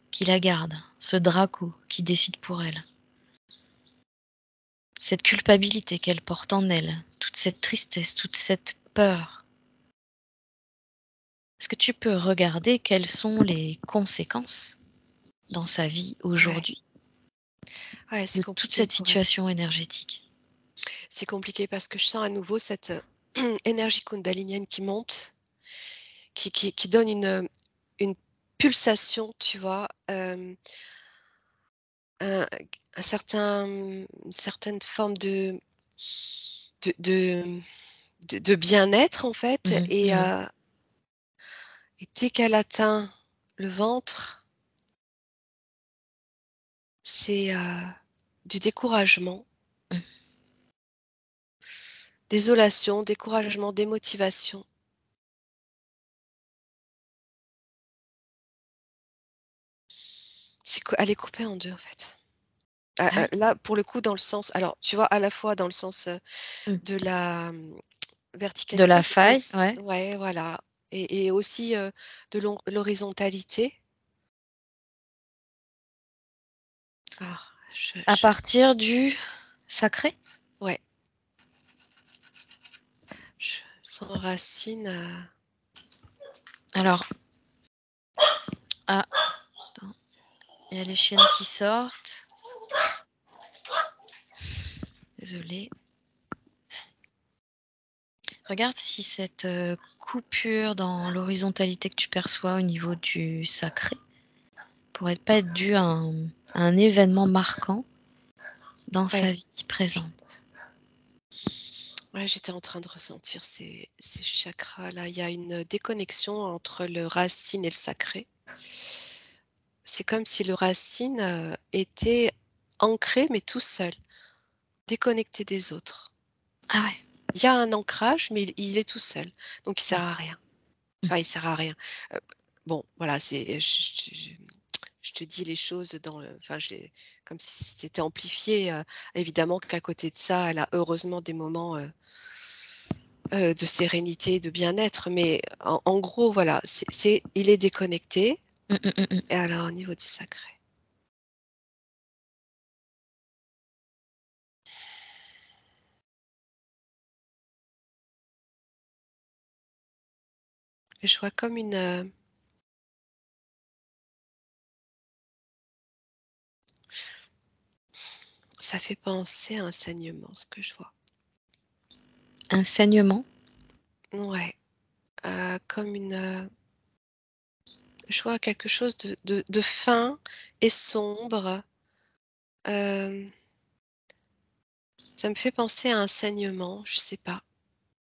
Speaker 1: qui la gardent, ce Draco qui décide pour elle. Cette culpabilité qu'elle porte en elle, toute cette tristesse, toute cette peur. Est-ce que tu peux regarder quelles sont les conséquences dans sa vie
Speaker 2: Ouais,
Speaker 1: aujourd'hui
Speaker 2: ouais, c'est
Speaker 1: de toute
Speaker 2: compliqué
Speaker 1: cette
Speaker 2: pour elle.
Speaker 1: situation énergétique?
Speaker 2: C'est compliqué parce que je sens à nouveau cette, énergie kundalinienne qui monte, qui donne une pulsation, tu vois? Un une certaine forme de de de bien-être en fait
Speaker 1: Mmh mh. Mmh.
Speaker 2: et dès qu'elle atteint le ventre, c'est, du découragement,
Speaker 1: Mmh.
Speaker 2: désolation, découragement, démotivation. Elle est coupée en 2 en fait.
Speaker 1: Ah oui?
Speaker 2: Là, pour le coup, dans le sens alors, tu vois, à la fois dans le sens,
Speaker 1: Mmh.
Speaker 2: de la,
Speaker 1: De la
Speaker 2: verticalité, mais
Speaker 1: faille,
Speaker 2: auss
Speaker 1: ouais.
Speaker 2: ouais, voilà et aussi, de l'horizontalité. Ah,
Speaker 1: À partir du sacré?
Speaker 2: ouais, je s'enracine,
Speaker 1: Alors, ah, attends, il y a les chiennes qui sortent. Désolée. Regarde si cette, coupure dans l'horizontalité que tu perçois au niveau du sacré pourrait pas être due à un événement marquant dans
Speaker 2: ouais,
Speaker 1: sa vie présente.
Speaker 2: ouais, j'étais en train de ressentir ces chakras-là. Il y a une déconnexion entre le racine et le sacré. C'est comme si le racine, était ancré, mais tout seul, déconnecté des autres.
Speaker 1: Ah ouais.
Speaker 2: Il y a un ancrage, mais il est tout seul, donc il
Speaker 1: Mmh.
Speaker 2: sert à rien.
Speaker 1: Mmh.
Speaker 2: Enfin, il sert à rien. Heu, bon, voilà, c'est je te dis les choses dans le enfin, j'ai comme si c'était amplifié, évidemment qu'à côté de ça, elle a heureusement des moments, de sérénité, de bien-être, mais en gros, voilà, il est déconnecté
Speaker 1: Mmh mh, mmh
Speaker 2: et
Speaker 1: mh.
Speaker 2: alors au niveau du sacré. Et je vois comme ça fait penser à un saignement, ce que je vois.
Speaker 1: Un saignement?
Speaker 2: Ouais, comme je vois quelque chose de fin et sombre. Hem, Ça me fait penser à un saignement, je sais pas.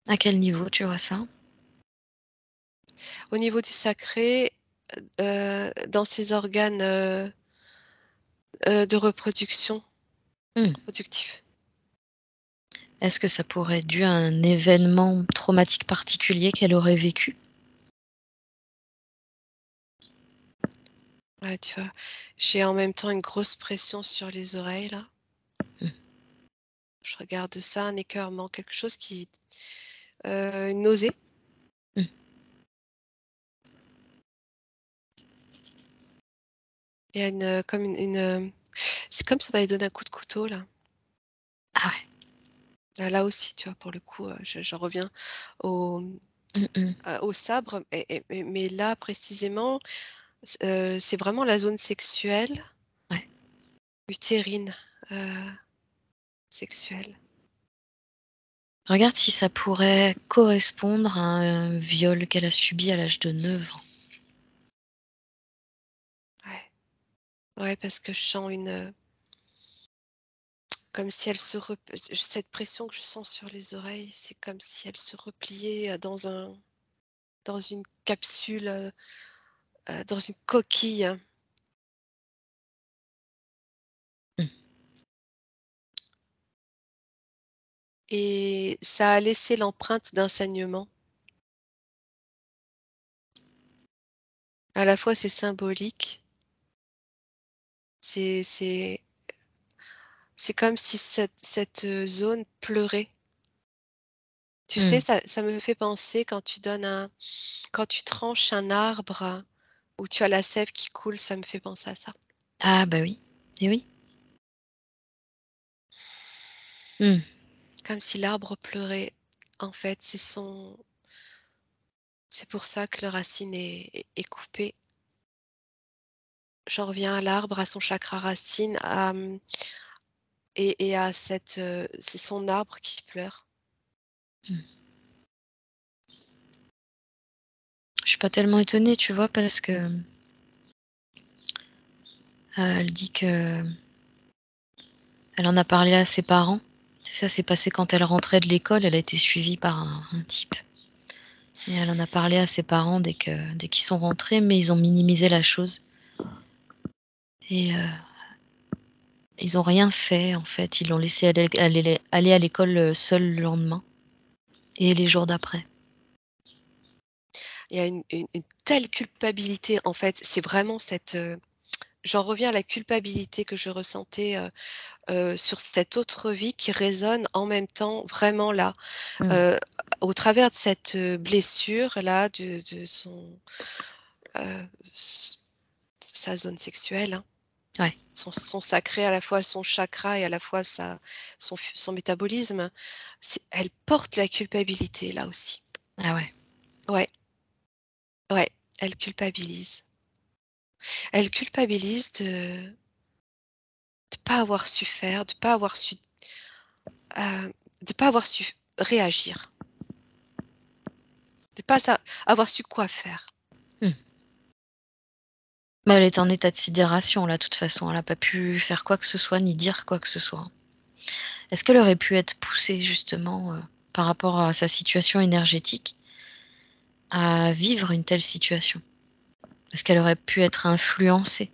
Speaker 1: À quel niveau tu vois ça?
Speaker 2: Au niveau du sacré, dans ses organes, de reproduction,
Speaker 1: Mmh.
Speaker 2: reproductifs.
Speaker 1: Est-ce que ça pourrait être dû à un événement traumatique particulier qu'elle aurait vécu?
Speaker 2: Ouais, tu vois? J'ai en même temps une grosse pression sur les oreilles là.
Speaker 1: Mmh.
Speaker 2: Je regarde ça, un écoeurement, quelque chose qui une nausée.
Speaker 1: Mmh.
Speaker 2: Il y a comme c'est comme si on avait donné un coup de couteau là.
Speaker 1: Ah ouais.
Speaker 2: Là aussi, tu vois, pour le coup, j'en reviens au,
Speaker 1: Mmh mh.
Speaker 2: au sabre mais là précisément, c'est vraiment la zone sexuelle,
Speaker 1: Ouais.
Speaker 2: utérine, heu, sexuelle.
Speaker 1: Regarde si ça pourrait correspondre à un viol qu'elle a subi à l'âge de 9 ans.
Speaker 2: Ouais, ouais, parce que je sens comme si elle se rep cette pression que je sens sur les oreilles, c'est comme si elle se repliait, dans une capsule, dans une coquille.
Speaker 1: Mmh.
Speaker 2: Et ça a laissé l'empreinte d'un saignement. À la fois, c'est symbolique, c'est c'est c'est comme si cette zone pleurait. Tu sais,
Speaker 1: Mmh.
Speaker 2: ça me fait penser quand tu tranches un arbre où tu as la sève qui coule, ça me fait penser à ça.
Speaker 1: Ah bah oui. Et oui. Mmh.
Speaker 2: Comme si l'arbre pleurait. En fait, c'est pour ça que la racine est coupée. J'en reviens à l'arbre, à son chakra racine, et à c'est son arbre qui pleure.
Speaker 1: Mmh. Je suis pas tellement étonnée, tu vois? Parce que, elle dit que elle en a parlé à ses parents. Ça s'est passé quand elle rentrait de l'école, elle a été suivie par un type et elle en a parlé à ses parents dès qu'ils sont rentrés, mais ils ont minimisé la chose et ils ont rien fait, en fait. Ils l'ont laissée aller à l'école, seule le lendemain et les jours d'après.
Speaker 2: Il y a une telle culpabilité, en fait, c'est vraiment j'en reviens à la culpabilité que je ressentais, sur cette autre vie qui résonne en même temps vraiment là,
Speaker 1: Mmh.
Speaker 2: heu, au travers de cette, blessure-là de s sa zone sexuelle, hein,
Speaker 1: Ouais.
Speaker 2: son sacré, à la fois son chakra et à la fois son métabolisme. Elle porte la culpabilité là aussi.
Speaker 1: Ah ouais.
Speaker 2: Ouais, ouais, elle culpabilise. Elle culpabilise de pas avoir su faire, de pas avoir su réagir, de pas sa avoir su quoi faire.
Speaker 1: Mmh. Bah, elle est en état de sidération là, de toute façon. Elle a pas pu faire quoi que ce soit, ni dire quoi que ce soit. Est-ce qu'elle aurait pu être poussée justement, par rapport à sa situation énergétique, à vivre une telle situation? Est-ce qu'elle aurait pu être influencée?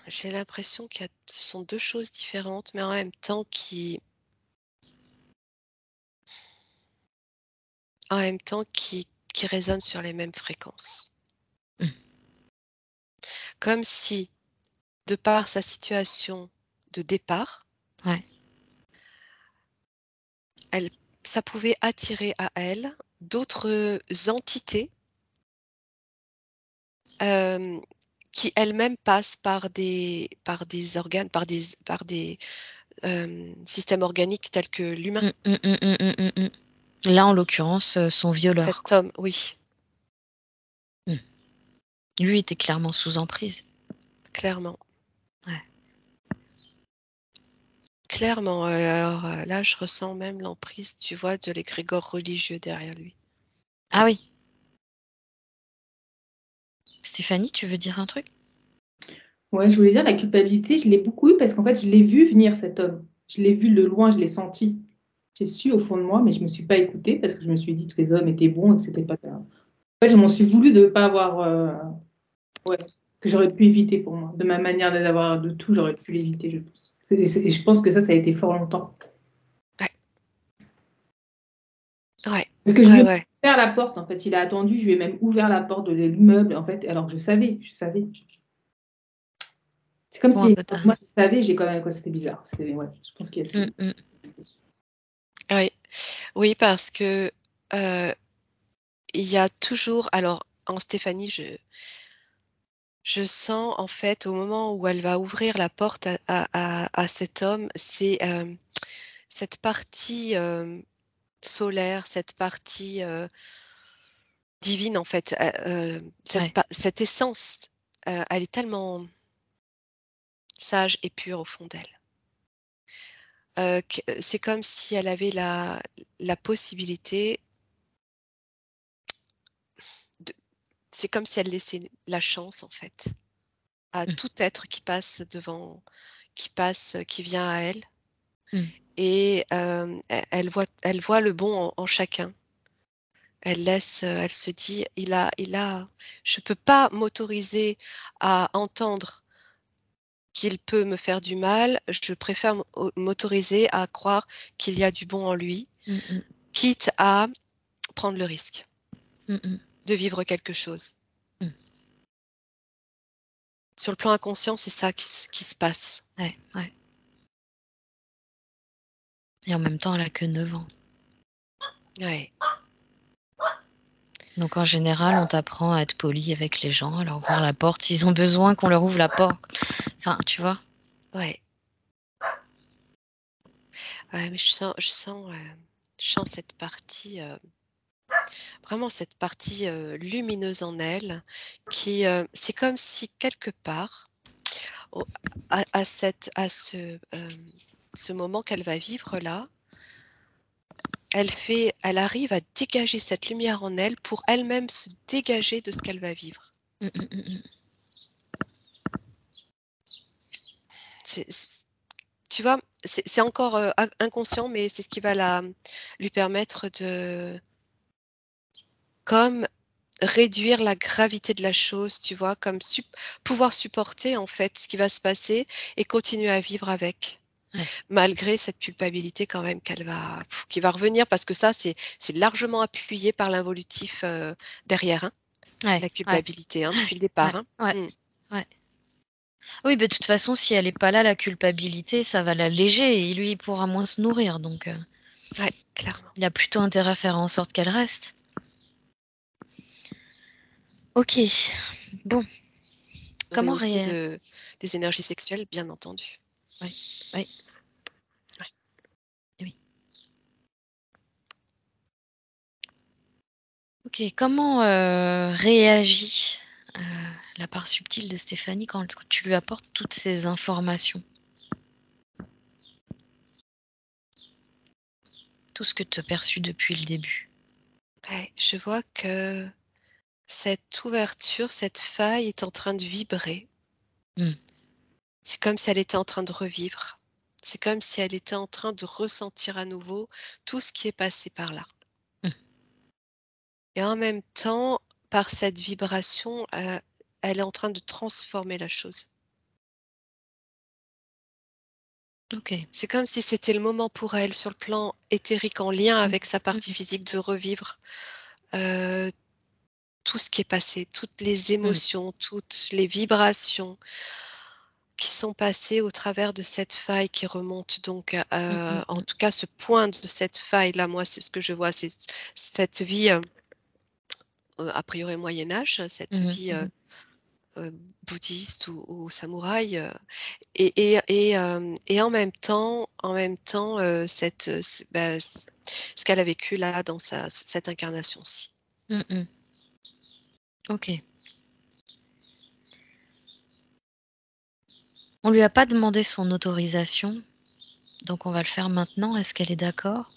Speaker 2: J'ai l'impression ce sont 2 choses différentes, mais en même temps qui résonnent sur les mêmes fréquences.
Speaker 1: Mmh.
Speaker 2: Comme si, de par sa situation de départ,
Speaker 1: Ouais.
Speaker 2: elle ça pouvait attirer à elle d'autres entités qui elle-même passe par des organes, par des systèmes organiques tels que l'humain.
Speaker 1: Là, en l'occurrence, son violeur.
Speaker 2: Cet homme, oui,
Speaker 1: Lui était clairement sous emprise.
Speaker 2: clairement.
Speaker 1: Ouais.
Speaker 2: Clairement. Alors là, je ressens même l'emprise, tu vois, de l'égrégore religieux derrière lui.
Speaker 1: Ah oui. Stéphanie, tu veux dire un truc?
Speaker 3: Ouais, je voulais dire, la culpabilité, je l'ai beaucoup eu parce qu'en fait, je l'ai vu venir, cet homme. Je l'ai vu de loin, je l'ai senti. J'ai su au fond de moi, mais je ne me suis pas écoutée parce que je me suis dit que les hommes étaient bons et que c'était pas grave. En fait, je m'en suis voulu de ne pas avoir. Ouais, que j'aurais pu éviter pour moi. De ma manière d'avoir de tout, j'aurais pu l'éviter, je pense. Et je pense que ça a été fort longtemps.
Speaker 2: Ouais.
Speaker 3: Parce que je lui ai
Speaker 2: Ouais.
Speaker 3: ouvert la porte, en fait. Il a attendu, je lui ai même ouvert la porte de l'immeuble, en fait, alors que je savais. C'est comme
Speaker 1: Bon,
Speaker 3: si, moi, je savais, j'ai quand même, quoi, c'était bizarre. Ouais, je pense qu'il y a ça.
Speaker 2: Oui. Oui, parce que il y a toujours, alors en Stéphanie, je sens en fait au moment où elle va ouvrir la porte à cet homme, c'est cette partie solaire, cette partie divine en fait,
Speaker 1: Ouais.
Speaker 2: cette essence, elle est tellement sage et pure au fond d'elle. C'est comme si elle avait la possibilité de, c'est comme si elle laissait la chance en fait à tout être qui passe devant, qui vient à elle. Et elle voit le bon en chacun. Elle laisse, elle se dit: je peux pas m'autoriser à entendre qu'il peut me faire du mal, je préfère m'autoriser à croire qu'il y a du bon en lui, quitte à prendre le risque de vivre quelque chose. Sur le plan inconscient, c'est ça qui se passe.
Speaker 1: Ouais. Et en même temps, elle a que 9 ans.
Speaker 2: Ouais.
Speaker 1: Donc en général, on t'apprend à être poli avec les gens, à leur ouvrir la porte s'ils ont besoin qu'on leur ouvre la porte. Enfin, tu vois?
Speaker 2: Ouais. Ouais, mais je sens cette partie, vraiment cette partie, lumineuse en elle qui, c'est comme si quelque part, au à ce moment qu'elle va vivre là, elle arrive à dégager cette lumière en elle pour elle-même se dégager de ce qu'elle va vivre. Tu vois? C'est encore, inconscient, mais c'est ce qui va lui permettre de comme réduire la gravité de la chose, tu vois? Comme pouvoir supporter, en fait, ce qui va se passer et continuer à vivre avec.
Speaker 1: Ouais.
Speaker 2: Malgré cette culpabilité quand même qui va revenir parce que ça, c'est largement appuyé par l'involutif, derrière, hein, la culpabilité, hein, depuis le départ, hein.
Speaker 1: Ouais. Oui, de toute façon, si elle est pas là, la culpabilité, ça va l'alléger et lui, il pourra moins se nourrir. Donc,
Speaker 2: Ouais, clairement.
Speaker 1: il a plutôt intérêt à faire en sorte qu'elle reste. Ok. Bon.
Speaker 2: Mais
Speaker 1: Comment
Speaker 2: aussi des énergies sexuelles, bien entendu.
Speaker 1: Oui. Ok. Comment réagit la part subtile de Stéphanie quand tu lui apportes toutes ces informations? Tout ce que tu as perçu depuis le début.
Speaker 2: Ouais, je vois que cette ouverture, cette faille est en train de vibrer. C'est comme si elle était en train de revivre. C'est comme si elle était en train de ressentir à nouveau tout ce qui est passé par là. Et en même temps, par cette vibration, elle est en train de transformer la chose.
Speaker 1: Ok.
Speaker 2: C'est comme si c'était le moment pour elle, sur le plan éthérique, en lien avec sa partie physique, de revivre tout ce qui est passé, toutes les émotions, toutes les vibrations qui sont passées au travers de cette faille qui remonte donc, en tout cas ce point de cette faille-là, moi c'est ce que je vois, c'est cette vie, a priori Moyen Âge, cette vie bouddhiste ou samouraï, et en même temps, ce qu'elle a vécu là dans cette incarnation-ci.
Speaker 1: Ok. On lui a pas demandé son autorisation, donc on va le faire maintenant. Est-ce qu'elle est d'accord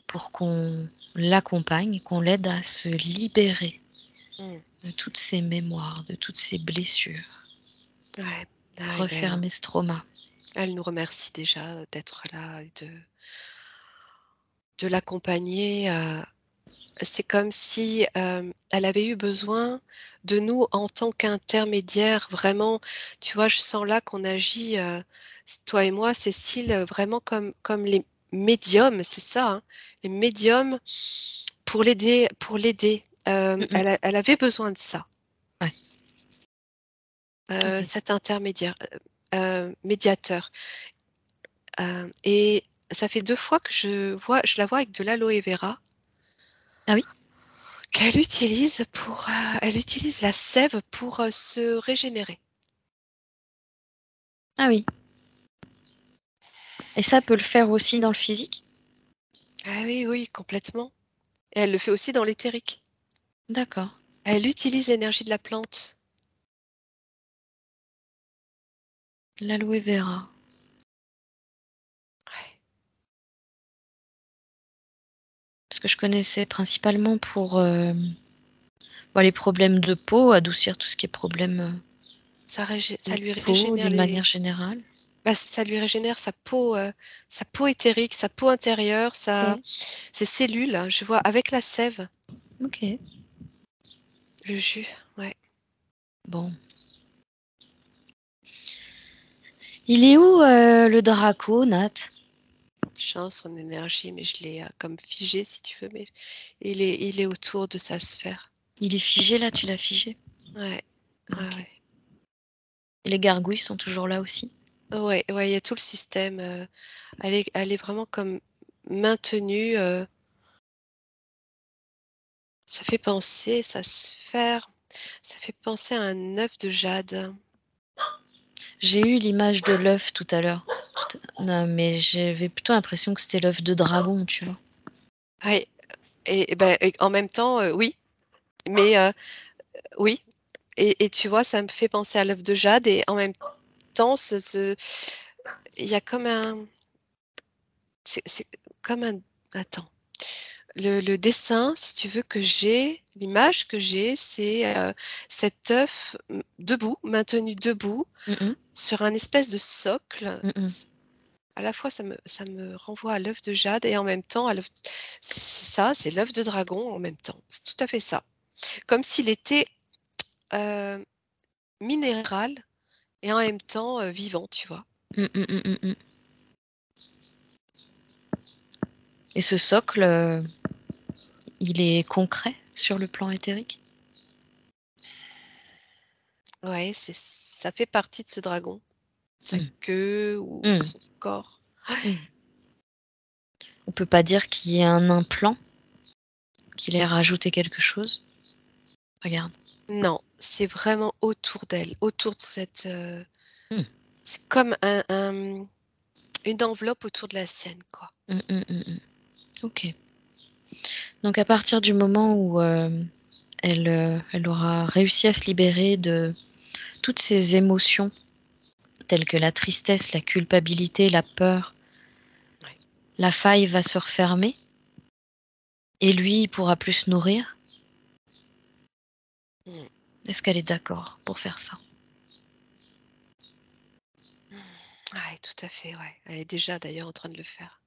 Speaker 1: pour qu'on l'accompagne, qu'on l'aide à se libérer
Speaker 2: Mm.
Speaker 1: de toutes ses mémoires, de toutes ses blessures,
Speaker 2: Ouais.
Speaker 1: refermer ce trauma?
Speaker 2: Elle nous remercie déjà d'être là et de l'accompagner. C'est comme si elle avait eu besoin de nous en tant qu'intermédiaire. Vraiment, tu vois, je sens là qu'on agit, toi et moi, Cécile, vraiment comme les médiums, c'est ça, hein, les médiums pour l'aider, pour l'aider. Elle avait besoin de ça.
Speaker 1: Ouais. Ok.
Speaker 2: Cet intermédiaire, médiateur. Et ça fait 2 fois que je la vois avec de l'aloe vera
Speaker 1: Ah oui?
Speaker 2: qu'elle utilise elle utilise la sève pour, se régénérer.
Speaker 1: Ah oui. Et ça peut le faire aussi dans le physique?
Speaker 2: Ah oui, oui, complètement. Et elle le fait aussi dans l'éthérique.
Speaker 1: D'accord.
Speaker 2: Elle utilise l'énergie de la plante.
Speaker 1: L'aloe vera.
Speaker 2: Ouais.
Speaker 1: Parce que je connaissais principalement pour les problèmes de peau, adoucir tout ce qui est problème
Speaker 2: Ça
Speaker 1: de
Speaker 2: lui
Speaker 1: peau
Speaker 2: régénère
Speaker 1: d'une manière générale.
Speaker 2: ça lui régénère sa peau éthérique, sa peau intérieure,
Speaker 1: Ok.
Speaker 2: ses cellules, hein, je vois avec la sève,
Speaker 1: Ok.
Speaker 2: le jus, ouais.
Speaker 1: Bon. Il est où le Draco, Nat?
Speaker 2: Je sens son énergie, mais je l'ai, comme figé si tu veux, mais il est autour de sa sphère.
Speaker 1: Il est figé là, tu l'as figé?
Speaker 2: Ouais, ouais,
Speaker 1: Ok.
Speaker 2: ouais.
Speaker 1: Et les gargouilles sont toujours là aussi?
Speaker 2: Ouais, ouais, il y a tout le système, elle est vraiment comme maintenue, ça fait penser sa sphère, ça fait penser à un œuf de jade.
Speaker 1: J'ai eu l'image de l'œuf tout à l'heure. Non, mais j'avais plutôt l'impression que c'était l'œuf de dragon, tu vois.
Speaker 2: Ouais et en même temps, oui, mais oui et tu vois, ça me fait penser à l'œuf de jade et en même temps, il y a comme un c'est comme un attends, le dessin, si tu veux, l'image que j'ai, c'est, cet œuf, debout, maintenu debout
Speaker 1: Mm,
Speaker 2: sur un espèce de socle.
Speaker 1: mm, mm.
Speaker 2: À la fois, ça me renvoie à l'œuf de jade et en même temps à l'œuf c'est ça, c'est l'œuf de dragon en même temps. C'est tout à fait ça. Comme s'il était, heu, minéral et en même temps, vivant, tu vois?
Speaker 1: Mm, mm, mm, mm, mm. Et ce socle, il est concret sur le plan éthérique?
Speaker 2: Ouais, ça fait partie de ce dragon. Sa
Speaker 1: Mm,
Speaker 2: queue ou
Speaker 1: mm,
Speaker 2: son corps.
Speaker 1: mm. On peut pas dire qu'il y ait un implant, qu'il ait rajouté quelque chose? Regarde.
Speaker 2: Non, c'est vraiment autour d'elle, autour de cette,
Speaker 1: Mm,
Speaker 2: c'est comme une enveloppe autour de la sienne, quoi.
Speaker 1: mm, mm, mm, mm. Ok. Donc à partir du moment où elle aura réussi à se libérer de toutes ces émotions telles que la tristesse, la culpabilité, la peur,
Speaker 2: Ouais.
Speaker 1: la faille va se refermer et lui, il pourra plus se nourrir.
Speaker 2: Mmh.
Speaker 1: Est-ce qu'elle est d'accord pour faire ça?
Speaker 2: Ouais, tout à fait, ouais. Elle est déjà d'ailleurs en train de le faire.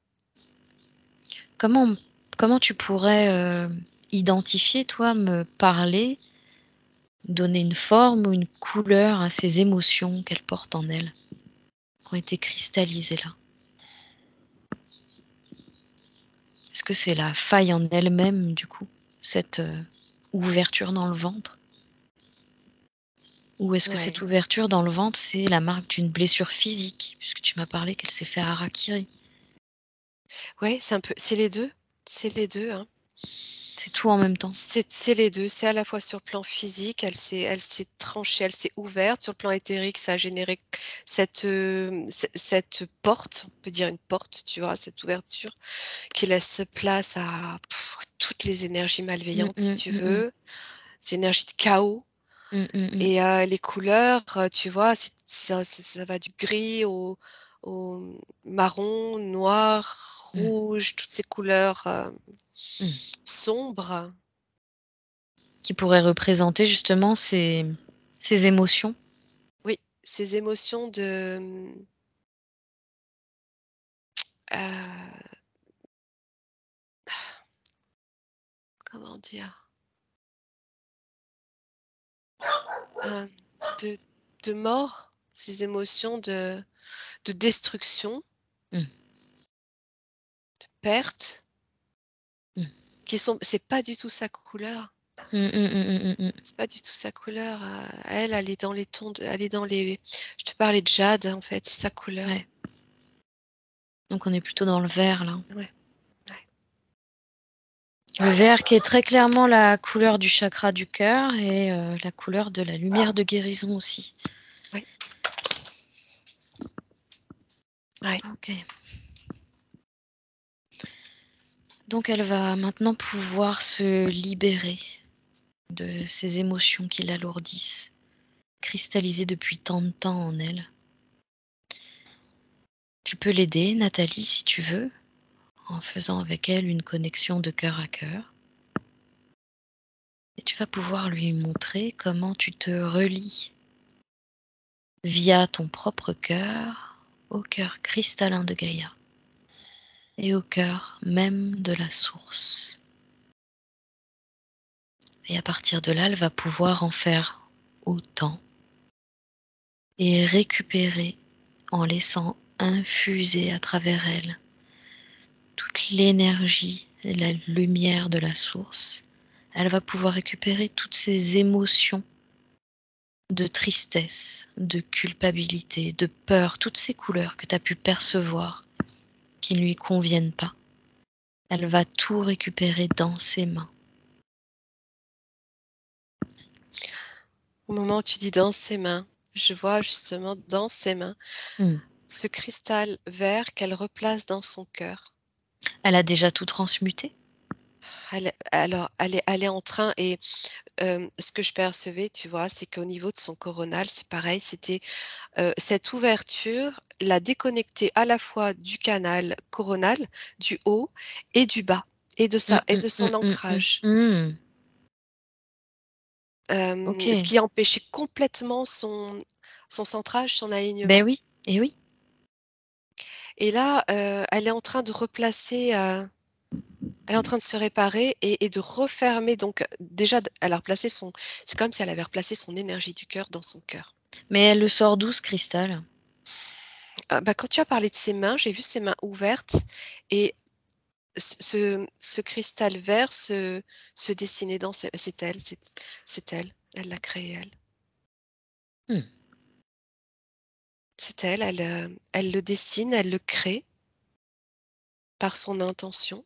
Speaker 1: Comment comment tu pourrais, identifier, toi, me parler, donner une forme ou une couleur à ces émotions qu'elle porte en elle, qui ont été cristallisées là? Est-ce que c'est la faille en elle-même, du coup, cette, ouverture dans le ventre? Ou est-ce que cette
Speaker 2: Ouais.
Speaker 1: ouverture dans le ventre, c'est la marque d'une blessure physique? Puisque tu m'as parlé qu'elle s'est fait harakiri.
Speaker 2: Ouais, c'est les 2. C'est les 2, hein.
Speaker 1: C'est tout en même temps.
Speaker 2: C'est les deux. C'est à la fois sur le plan physique, elle s'est tranchée, elle s'est ouverte. Sur le plan éthérique, ça a généré cette porte, on peut dire une porte, tu vois, cette ouverture qui laisse place à toutes les énergies malveillantes, si tu veux, ces énergies de chaos. Et les couleurs, tu vois, ça va du gris au marron, noir, rouge, toutes ces couleurs sombres.
Speaker 1: Qui pourrait représenter justement ces émotions.
Speaker 2: Oui, ces émotions de comment dire? De mort, ces émotions de destruction,
Speaker 1: Mmh.
Speaker 2: de perte,
Speaker 1: Mmh.
Speaker 2: c'est pas du tout sa couleur. C'est pas du tout sa couleur. Elle est dans les tons, elle est dans les. Je te parlais de jade en fait, c'est sa couleur.
Speaker 1: Ouais. Donc on est plutôt dans le vert là.
Speaker 2: Ouais.
Speaker 1: Le vert qui est très clairement la couleur du chakra du cœur et la couleur de la lumière de guérison aussi.
Speaker 2: Oui. Ouais.
Speaker 1: Ok. Donc elle va maintenant pouvoir se libérer de ces émotions qui l'alourdissent, cristallisées depuis tant de temps en elle. Tu peux l'aider, Nathalie, si tu veux, en faisant avec elle une connexion de cœur à cœur. Et tu vas pouvoir lui montrer comment tu te relis via ton propre cœur au cœur cristallin de Gaïa et au cœur même de la source. Et à partir de là, elle va pouvoir en faire autant et récupérer en laissant infuser à travers elle toute l'énergie et la lumière de la source. Elle va pouvoir récupérer toutes ces émotions de tristesse, de culpabilité, de peur, toutes ces couleurs que tu as pu percevoir qui ne lui conviennent pas. Elle va tout récupérer dans ses mains.
Speaker 2: Au moment où tu dis dans ses mains, je vois justement dans ses mains ce cristal vert qu'elle replace dans son cœur.
Speaker 1: Elle a déjà tout transmuté?
Speaker 2: Elle est en train et ce que je percevais, tu vois, c'est qu'au niveau de son coronal, c'est pareil, c'était, cette ouverture la déconnecter à la fois du canal coronal, du haut et du bas et de son ancrage. Ce
Speaker 1: OK.
Speaker 2: qui empêchait complètement son centrage, son
Speaker 1: Ben
Speaker 2: alignement.
Speaker 1: oui, et oui.
Speaker 2: Et là, elle est en train de replacer, elle est en train de se réparer et de refermer donc déjà elle a replacé c'est comme si elle avait replacé son énergie du cœur dans son cœur.
Speaker 1: Mais elle le sort d'où ce cristal?
Speaker 2: Bah, quand tu as parlé de ses mains, j'ai vu ses mains ouvertes et ce cristal vert se dessiner dans ses c'est elle, c'est elle. Elle l'a créé elle.
Speaker 1: Mmh.
Speaker 2: C'est elle, elle le dessine, elle le crée par son intention.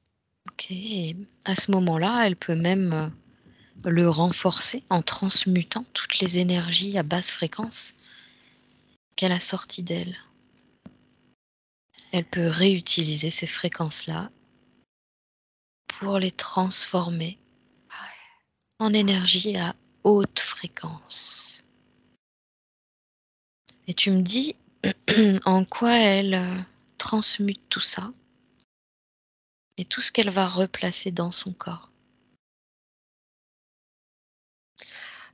Speaker 1: OK, et à ce moment-là, elle peut même, le renforcer en transmutant toutes les énergies à basse fréquence qu'elle a sorties d'elle. Elle peut réutiliser ces fréquences-là pour les transformer en énergie à haute fréquence. Et tu me dis en quoi elle, transmute tout ça et tout ce qu'elle va replacer dans son corps.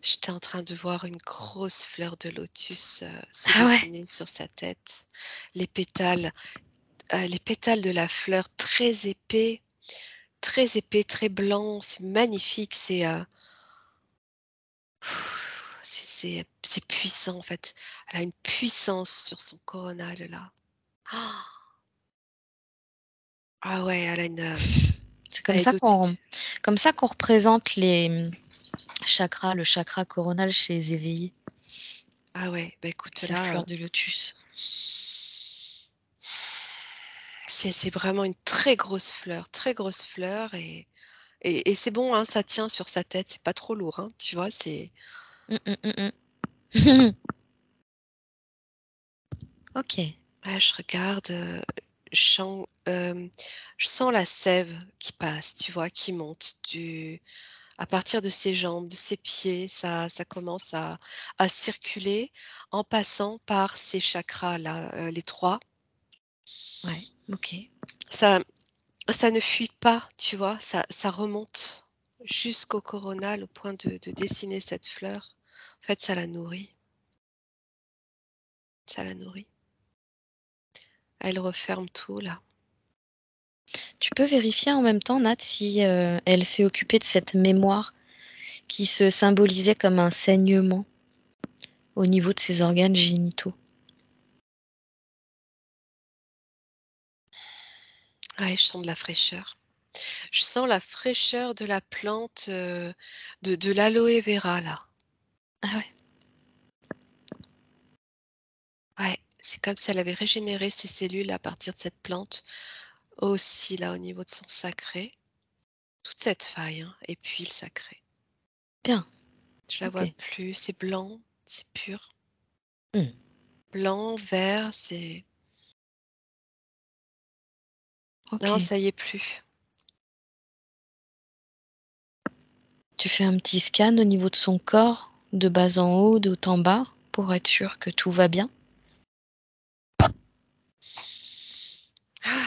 Speaker 2: J'étais en train de voir une grosse fleur de lotus, se
Speaker 1: Ah ouais?
Speaker 2: dessiner sur sa tête. Les les pétales de la fleur très épais, très blancs, c'est magnifique, c'est puissant en fait. Elle a une puissance sur son coronal là. Ah ah ouais,
Speaker 1: C'est
Speaker 2: elle est dotée de
Speaker 1: comme ça qu'on représente les, chakras, le chakra coronal chez les éveillés,
Speaker 2: ah ouais, bah écoute
Speaker 1: avec la
Speaker 2: là,
Speaker 1: fleur de lotus.
Speaker 2: c'est vraiment une très grosse fleur et Et c'est bon, hein, ça tient sur sa tête, c'est pas trop lourd, hein, tu vois, c'est
Speaker 1: Mmh, mmh, mmh, mmh. OK.
Speaker 2: ouais, je regarde, je sens la sève qui passe, tu vois, qui monte à partir de ses jambes, de ses pieds, ça commence à circuler en passant par ces chakras-là, les 3.
Speaker 1: Ouais, OK.
Speaker 2: Ça ça ne fuit pas, tu vois? Ça remonte jusqu'au coronal au point de dessiner cette fleur. En fait, ça la nourrit, ça la nourrit. Elle referme tout là.
Speaker 1: Tu peux vérifier en même temps, Nat, si, elle s'est occupée de cette mémoire qui se symbolisait comme un saignement au niveau de ses organes génitaux?
Speaker 2: Ouais, je sens de la fraîcheur. Je sens la fraîcheur de la plante, de l'aloe vera là.
Speaker 1: Ah ouais,
Speaker 2: Ouais, c'est comme si elle avait régénéré ses cellules à partir de cette plante, aussi là au niveau de son sacré. Toute cette faille, hein, et puis le sacré.
Speaker 1: bien,
Speaker 2: Je la vois
Speaker 1: OK.
Speaker 2: plus, c'est blanc, c'est pur.
Speaker 1: Mmh,
Speaker 2: Blanc, vert, c'est non,
Speaker 1: OK.
Speaker 2: ça y est plus.
Speaker 1: Tu fais un petit scan au niveau de son corps, de bas en haut, de haut en bas, pour être sûr que tout va bien?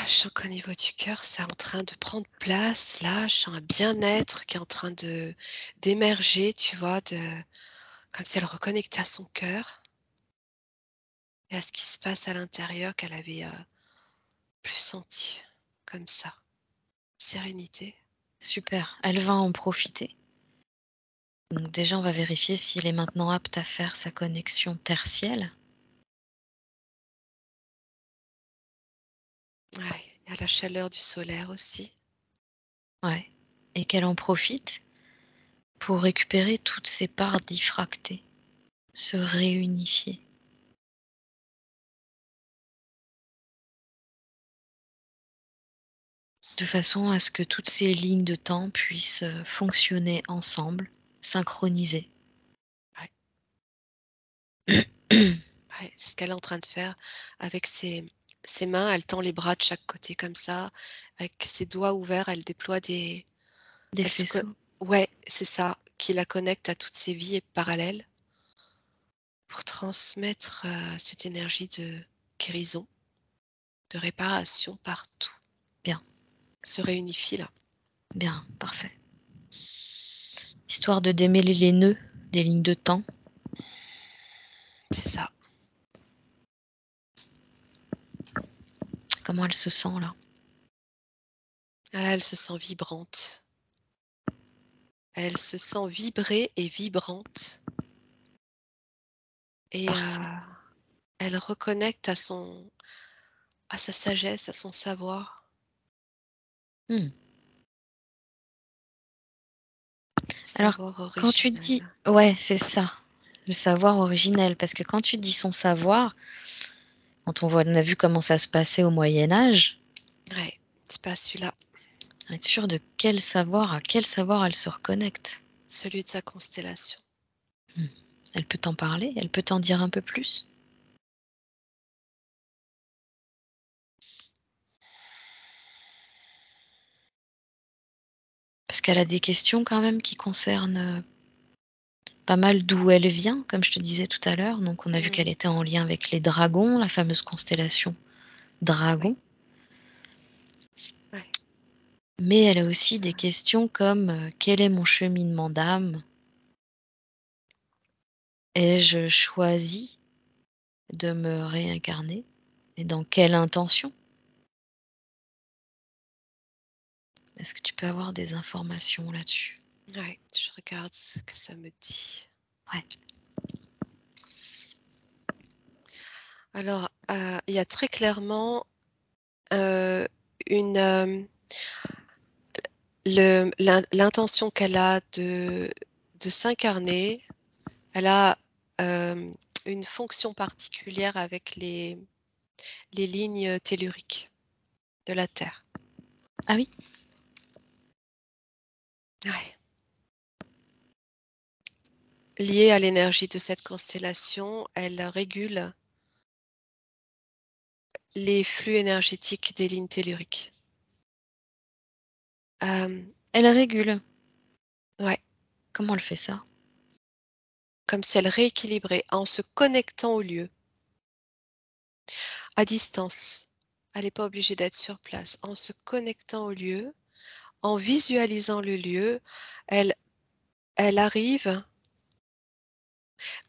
Speaker 2: Je sens qu'au niveau du cœur, c'est en train de prendre place. Là, je sens un bien-être qui est en train de d'émerger, tu vois, comme si elle reconnectait à son cœur et à ce qui se passe à l'intérieur qu'elle avait, plus senti, comme ça. Sérénité.
Speaker 1: Super, elle va en profiter. Donc déjà, on va vérifier s'il est maintenant apte à faire sa connexion tertielle.
Speaker 2: Ouais, il y a la chaleur du solaire aussi.
Speaker 1: Ouais, et qu'elle en profite pour récupérer toutes ses parts diffractées, se réunifier, de façon à ce que toutes ces lignes de temps puissent, fonctionner ensemble, synchronisées.
Speaker 2: Ouais, ouais, c'est ce qu'elle est en train de faire avec ses mains. Elle tend les bras de chaque côté comme ça. Avec ses doigts ouverts, elle déploie des
Speaker 1: Des
Speaker 2: elle se co
Speaker 1: faisceaux.
Speaker 2: ouais, c'est ça, qui la connecte à toutes ces vies parallèles pour transmettre, cette énergie de guérison, de réparation partout.
Speaker 1: Bien,
Speaker 2: Se réunifie là.
Speaker 1: bien, parfait. Histoire de démêler les nœuds des lignes de temps.
Speaker 2: C'est ça.
Speaker 1: Comment elle se sent là?
Speaker 2: Ah là, elle se sent vibrante. Elle se sent vibrer et vibrante et
Speaker 1: Parfait.
Speaker 2: elle reconnecte à sa sagesse, à son savoir,
Speaker 1: Mmh.
Speaker 2: son
Speaker 1: Alors,
Speaker 2: savoir
Speaker 1: quand tu dis
Speaker 2: originel.
Speaker 1: ouais, c'est ça, le savoir originel, parce que quand tu dis son savoir, quand on a vu comment ça se passait au Moyen Âge,
Speaker 2: Ouais, c'est pas celui-là,
Speaker 1: être sûr de à quel savoir elle se reconnecte.
Speaker 2: celui de sa constellation.
Speaker 1: Mmh. Elle peut t'en parler? Elle peut t'en dire un peu plus? Parce qu'elle a des questions quand même qui concernent, pas mal d'où elle vient, comme je te disais tout à l'heure. Donc on a vu
Speaker 2: Mmh,
Speaker 1: qu'elle était en lien avec les dragons, la fameuse constellation
Speaker 2: ouais,
Speaker 1: Dragon.
Speaker 2: ouais,
Speaker 1: Mais
Speaker 2: c'est
Speaker 1: elle a
Speaker 2: tout,
Speaker 1: aussi des questions comme, quel est mon cheminement d'âme? Ai-je choisi de me réincarner et dans quelle intention? Est-ce que tu peux avoir des informations là-dessus?
Speaker 2: ouais, je regarde ce que ça me dit.
Speaker 1: Ouais.
Speaker 2: Alors, il y a très clairement, heu, une, l'intention qu'elle a de s'incarner. Elle a, une fonction particulière avec les lignes telluriques de la Terre.
Speaker 1: Ah oui?
Speaker 2: Ouais. Liée à l'énergie de cette constellation, elle régule les flux énergétiques des lignes telluriques.
Speaker 1: Elle régule.
Speaker 2: Ouais,
Speaker 1: Comment elle fait ça?
Speaker 2: comme si elle rééquilibrait en se connectant au lieu, à distance. Elle n'est pas obligée d'être sur place. En se connectant au lieu, en visualisant le lieu, elle, elle arrive,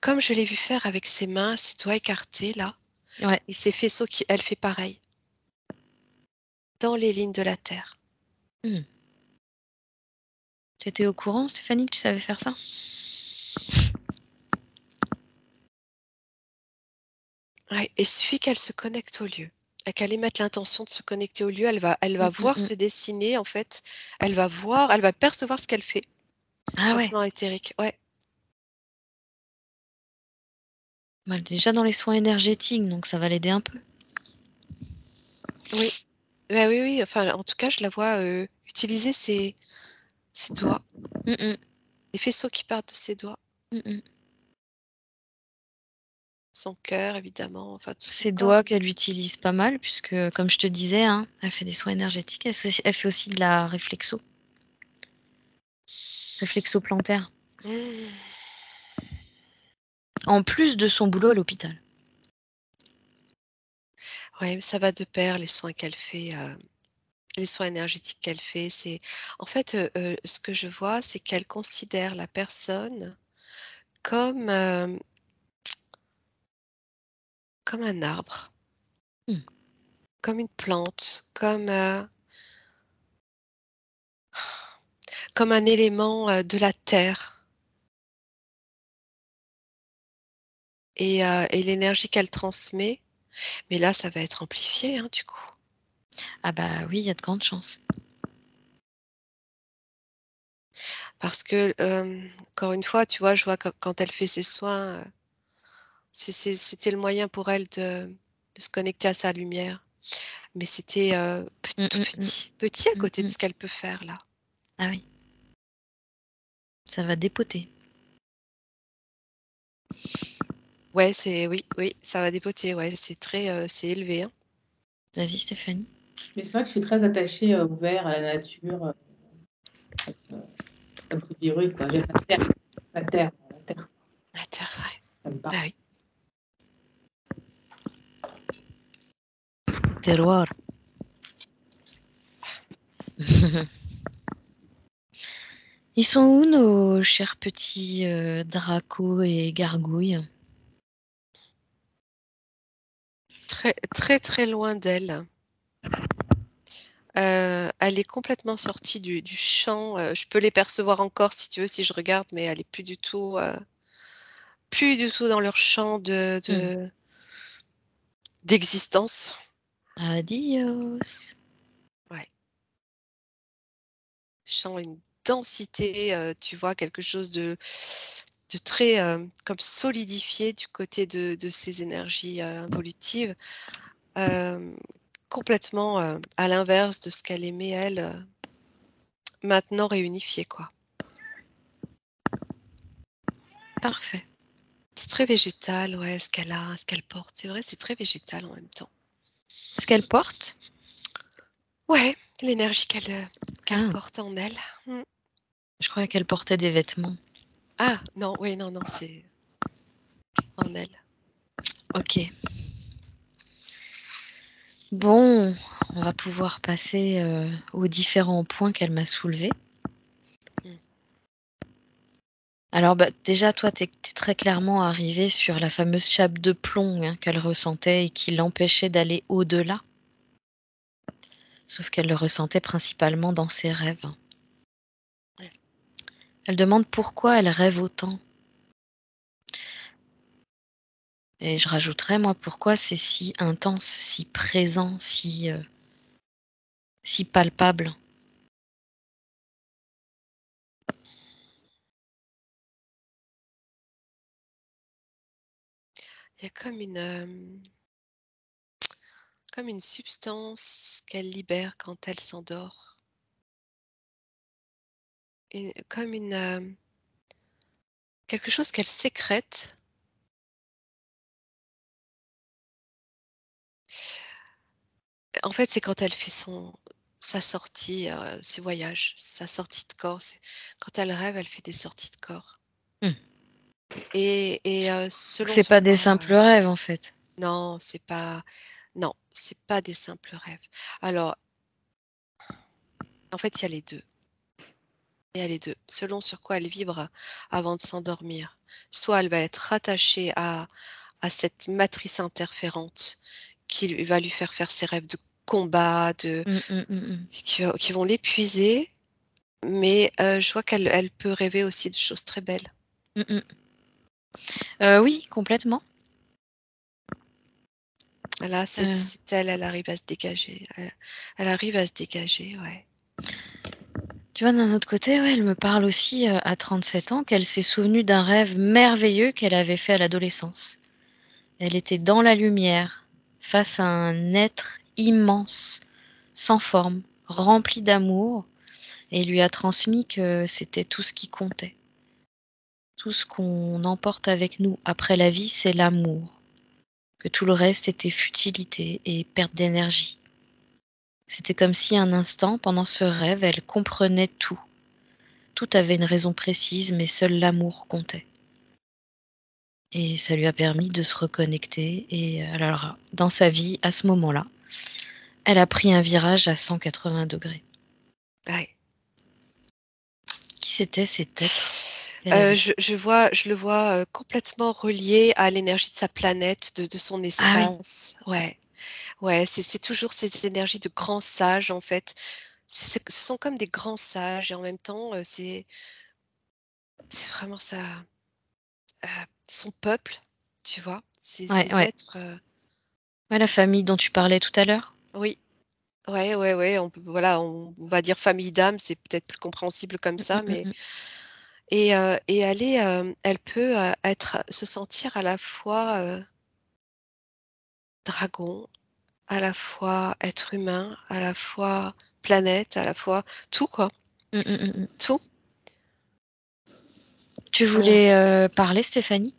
Speaker 2: comme je l'ai vu faire avec ses mains, ses doigts écartés là,
Speaker 1: Ouais.
Speaker 2: et ses faisceaux, elle fait pareil, dans les lignes de la Terre.
Speaker 1: Mmh. Tu étais au courant, Stéphanie, que tu savais faire ça?
Speaker 2: Ouais, il suffit qu'elle se connecte au lieu. Et qu'elle émette l'intention de se connecter au lieu, elle va voir
Speaker 1: Mmh.
Speaker 2: se dessiner en fait, elle va voir, elle va percevoir ce qu'elle fait
Speaker 1: Ah
Speaker 2: sur le
Speaker 1: ouais.
Speaker 2: plan éthérique. Ouais,
Speaker 1: Bah, elle est déjà dans les soins énergétiques, donc ça va l'aider un peu.
Speaker 2: oui. Bah, oui, oui, enfin en tout cas je la vois, utiliser ses doigts,
Speaker 1: Mmh mh.
Speaker 2: les faisceaux qui partent de ses doigts,
Speaker 1: Mmh mh.
Speaker 2: son cœur évidemment, enfin tout son
Speaker 1: Ses
Speaker 2: corps
Speaker 1: doigts qu'elle
Speaker 2: aussi.
Speaker 1: utilise pas mal puisque, comme je te disais, hein, elle fait des soins énergétiques. Elle fait aussi de la réflexo plantaire,
Speaker 2: Mmh.
Speaker 1: en plus de son boulot à l'hôpital.
Speaker 2: Ouais, ça va de pair les soins qu'elle fait, les soins énergétiques qu'elle fait, c'est en fait, ce que je vois, c'est qu'elle considère la personne comme, comme un arbre,
Speaker 1: Mmh.
Speaker 2: comme une plante, comme un élément, de la terre et l'énergie qu'elle transmet, mais là, ça va être amplifié, hein, du coup.
Speaker 1: Ah bah oui, il y a de grandes chances.
Speaker 2: Parce que, encore une fois, tu vois, je vois quand elle fait ses soins, c'était le moyen pour elle de se connecter à sa lumière. Mais c'était,
Speaker 1: Mmh,
Speaker 2: tout
Speaker 1: mmh, mmh.
Speaker 2: petit à
Speaker 1: Mmh
Speaker 2: côté de
Speaker 1: mh.
Speaker 2: ce qu'elle peut faire là.
Speaker 1: Ah oui, ça va dépoter.
Speaker 2: Ouais, oui, oui, ça va dépoter, ouais, c'est élevé, hein.
Speaker 1: Vas-y Stéphanie.
Speaker 3: Mais c'est vrai que je suis très attachée, au vert, à la nature, ça me fait vibrer quoi. J'aime la terre, la terre, la terre,
Speaker 2: Ouais,
Speaker 3: ça me
Speaker 2: bah
Speaker 3: parle.
Speaker 2: oui.
Speaker 1: Terroir. Ils sont où nos chers petits, dracos et gargouilles?
Speaker 2: Très, très, très loin d'elle. Elle est complètement sortie du champ, je peux les percevoir encore si tu veux, si je regarde, mais elle est plus du tout dans leur champ
Speaker 1: Mmh.
Speaker 2: d'existence.
Speaker 1: Adios.
Speaker 2: Ouais, champ, une densité, tu vois? Quelque chose de très, comme solidifié du côté de ces énergies, involutives, hem, complètement, à l'inverse de ce qu'elle aimait elle, maintenant réunifié, quoi.
Speaker 1: Parfait.
Speaker 2: C'est très végétal, ouais, ce qu'elle porte. C'est vrai, c'est très végétal en même temps.
Speaker 1: Ce qu'elle porte?
Speaker 2: Ouais, l'énergie qu'elle
Speaker 1: Ah,
Speaker 2: porte en elle. Mmh.
Speaker 1: je croyais qu'elle portait des vêtements.
Speaker 2: Ah non, oui, non, non, c'est en elle.
Speaker 1: OK. Bon, on va pouvoir passer, aux différents points qu'elle m'a soulevés.
Speaker 2: Mmh.
Speaker 1: Alors, bah, déjà, toi, tu es très clairement arrivé sur la fameuse chape de plomb, hein, qu'elle ressentait et qui l'empêchait d'aller au-delà. Sauf qu'elle le ressentait principalement dans ses rêves.
Speaker 2: Ouais.
Speaker 1: Elle demande pourquoi elle rêve autant. Et je rajouterais, moi, pourquoi c'est si intense, si présent, si palpable.
Speaker 2: Il y a comme une substance qu'elle libère quand elle s'endort. comme quelque chose qu'elle sécrète. En fait, c'est quand elle fait sa sortie, ses voyages, sa sortie de corps. Quand elle rêve, elle fait des sorties de corps.
Speaker 1: Hmm.
Speaker 2: Et
Speaker 1: Donc
Speaker 2: selon
Speaker 1: c'est
Speaker 2: sur
Speaker 1: pas des
Speaker 2: quoi...
Speaker 1: simples rêves en fait.
Speaker 2: non, c'est pas des simples rêves. Alors, en fait, il y a les deux. Il y a les deux. Selon sur quoi elle vibre avant de s'endormir. Soit elle va être rattachée à cette matrice interférente va lui faire ses rêves de combat, qui vont l'épuiser. Mais je vois qu'elle peut rêver aussi de choses très belles.
Speaker 1: Oui, complètement.
Speaker 2: Là, c'est elle arrive à se dégager. Elle arrive à se dégager, ouais.
Speaker 1: Tu vois, d'un autre côté, ouais, elle me parle aussi à 37 ans qu'elle s'est souvenue d'un rêve merveilleux qu'elle avait fait à l'adolescence. Elle était dans la lumière, face à un être immense, sans forme, rempli d'amour, et lui a transmis que c'était tout ce qui comptait. Tout ce qu'on emporte avec nous après la vie, c'est l'amour. Que tout le reste était futilité et perte d'énergie. C'était comme si un instant, pendant ce rêve, elle comprenait tout. Tout avait une raison précise, mais seul l'amour comptait. Et ça lui a permis de se reconnecter. Et alors, dans sa vie, à ce moment-là, elle a pris un virage à 180 degrés.
Speaker 2: Ouais.
Speaker 1: Qui c'était cet être qu'elle a vu?
Speaker 2: Je le vois complètement relié à l'énergie de sa planète, de son
Speaker 1: Ah oui,
Speaker 2: espace. Ouais, ouais, c'est toujours ces énergies de grands sages en fait. Ce sont comme des grands sages et en même temps, c'est vraiment son peuple, tu vois.
Speaker 1: ouais,
Speaker 2: Ces
Speaker 1: ouais.
Speaker 2: êtres,
Speaker 1: Ouais, la famille dont tu parlais tout à l'heure.
Speaker 2: oui, ouais, ouais, ouais. Voilà, on va dire famille d'âme, c'est peut-être plus compréhensible comme
Speaker 1: Mm, mm,
Speaker 2: ça,
Speaker 1: mm,
Speaker 2: mais
Speaker 1: mm.
Speaker 2: et elle peut se sentir à la fois dragon, à la fois être humain, à la fois planète, à la fois tout quoi,
Speaker 1: Mm, mm, mm, mm.
Speaker 2: tout.
Speaker 1: Tu
Speaker 2: Heu,
Speaker 1: voulais parler, Stéphanie?